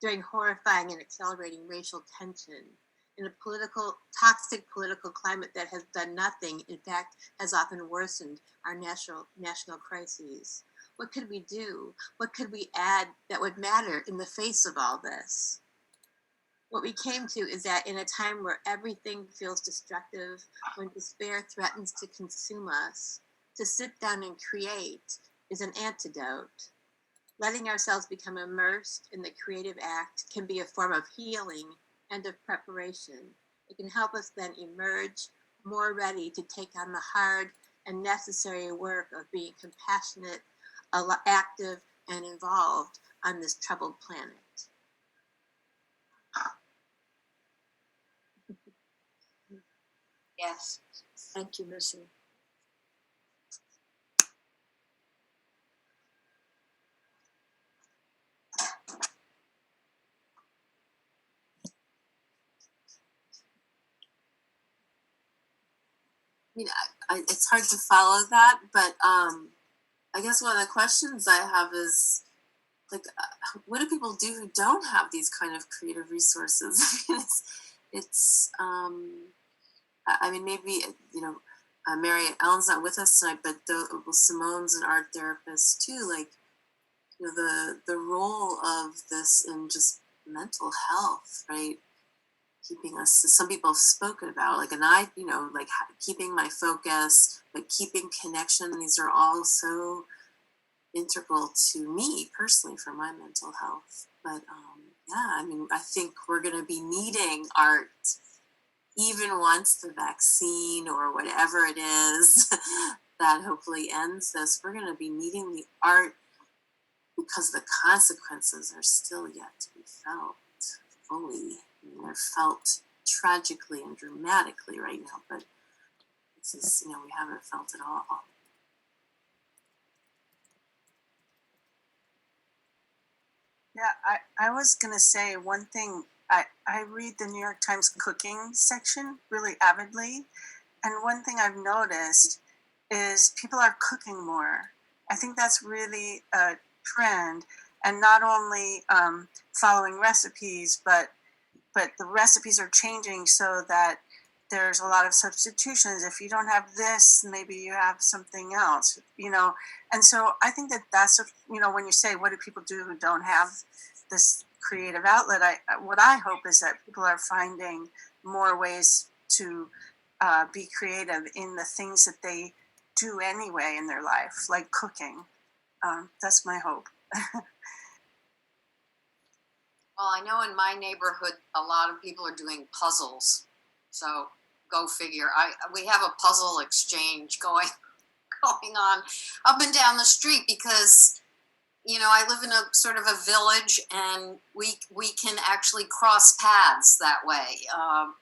[SPEAKER 5] during horrifying and accelerating racial tension, in a toxic political climate that has done nothing, in fact, has often worsened our national crises? What could we do? What could we add that would matter in the face of all this? What we came to is that in a time where everything feels destructive, when despair threatens to consume us, to sit down and create is an antidote. Letting ourselves become immersed in the creative act can be a form of healing and of preparation. It can help us then emerge more ready to take on the hard and necessary work of being compassionate, active, and involved on this troubled planet.
[SPEAKER 3] Yes. Thank you, Missy.
[SPEAKER 8] I mean, it's hard to follow that, but I guess one of the questions I have is, like, what do people do who don't have these kind of creative resources? I mean, I mean, maybe, Mary Ellen's not with us tonight, but Simone's an art therapist too. Like, the role of this in just mental health, right? Keeping us, some people have spoken about, like, and I, like keeping my focus, but keeping connection. These are all so integral to me personally for my mental health. But yeah, I mean, I think we're going to be needing art even once the vaccine or whatever it is that hopefully ends this. We're going to be needing the art because the consequences are still yet to be felt fully. I mean, they're felt tragically and dramatically right now, but it's just, we haven't felt it all.
[SPEAKER 6] Yeah, I was going to say one thing. I read the New York Times cooking section really avidly. And one thing I've noticed is people are cooking more. I think that's really a trend. And not only following recipes, but the recipes are changing so that there's a lot of substitutions. If you don't have this, maybe you have something else, And so I think that's, when you say, what do people do who don't have this creative outlet? What I hope is that people are finding more ways to be creative in the things that they do anyway in their life, like cooking. That's my hope.
[SPEAKER 9] Well, I know in my neighborhood, a lot of people are doing puzzles. So go figure. We have a puzzle exchange going on up and down the street because, I live in a sort of a village and we can actually cross paths that way.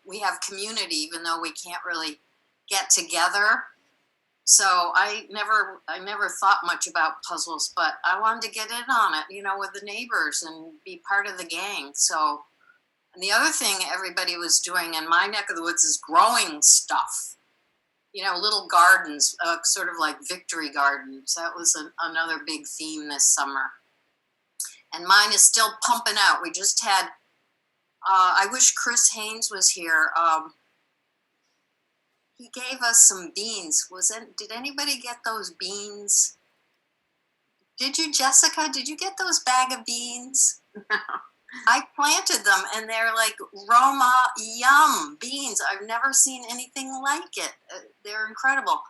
[SPEAKER 9] We have community, even though we can't really get together. So I never thought much about puzzles, but I wanted to get in on it, with the neighbors and be part of the gang. So, and the other thing everybody was doing in my neck of the woods is growing stuff, little gardens, sort of like victory gardens. That was another big theme this summer. And mine is still pumping out. We just had, I wish Chris Haynes was here. He gave us some beans. Did anybody get those beans? Did you, Jessica? Did you get those bag of beans? I planted them and they're like Roma yum beans. I've never seen anything like it. They're incredible.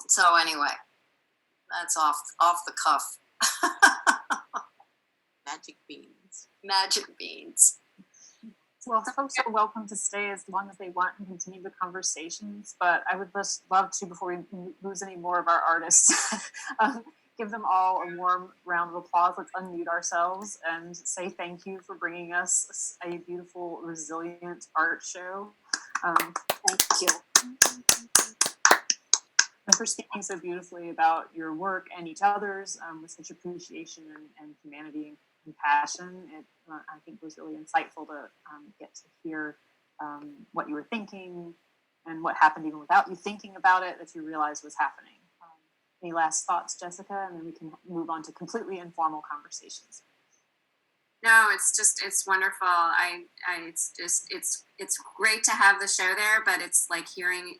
[SPEAKER 9] So anyway, that's off the cuff.
[SPEAKER 8] Magic beans.
[SPEAKER 9] Magic beans.
[SPEAKER 2] Well, folks are welcome to stay as long as they want and continue the conversations, but I would just love to, before we lose any more of our artists, give them all a warm round of applause. Let's unmute ourselves and say thank you for bringing us a beautiful, resilient art show.
[SPEAKER 3] Thank you.
[SPEAKER 2] And for speaking so beautifully about your work and each other's with such appreciation and humanity and compassion. It, I think, was really insightful to get to hear what you were thinking and what happened even without you thinking about it, that you realized was happening. Any last thoughts, Jessica? And then we can move on to completely informal conversations.
[SPEAKER 1] No, it's wonderful. It's great to have the show there, but it's like hearing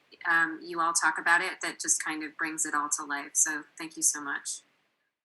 [SPEAKER 1] you all talk about it that just kind of brings it all to life. So thank you so much.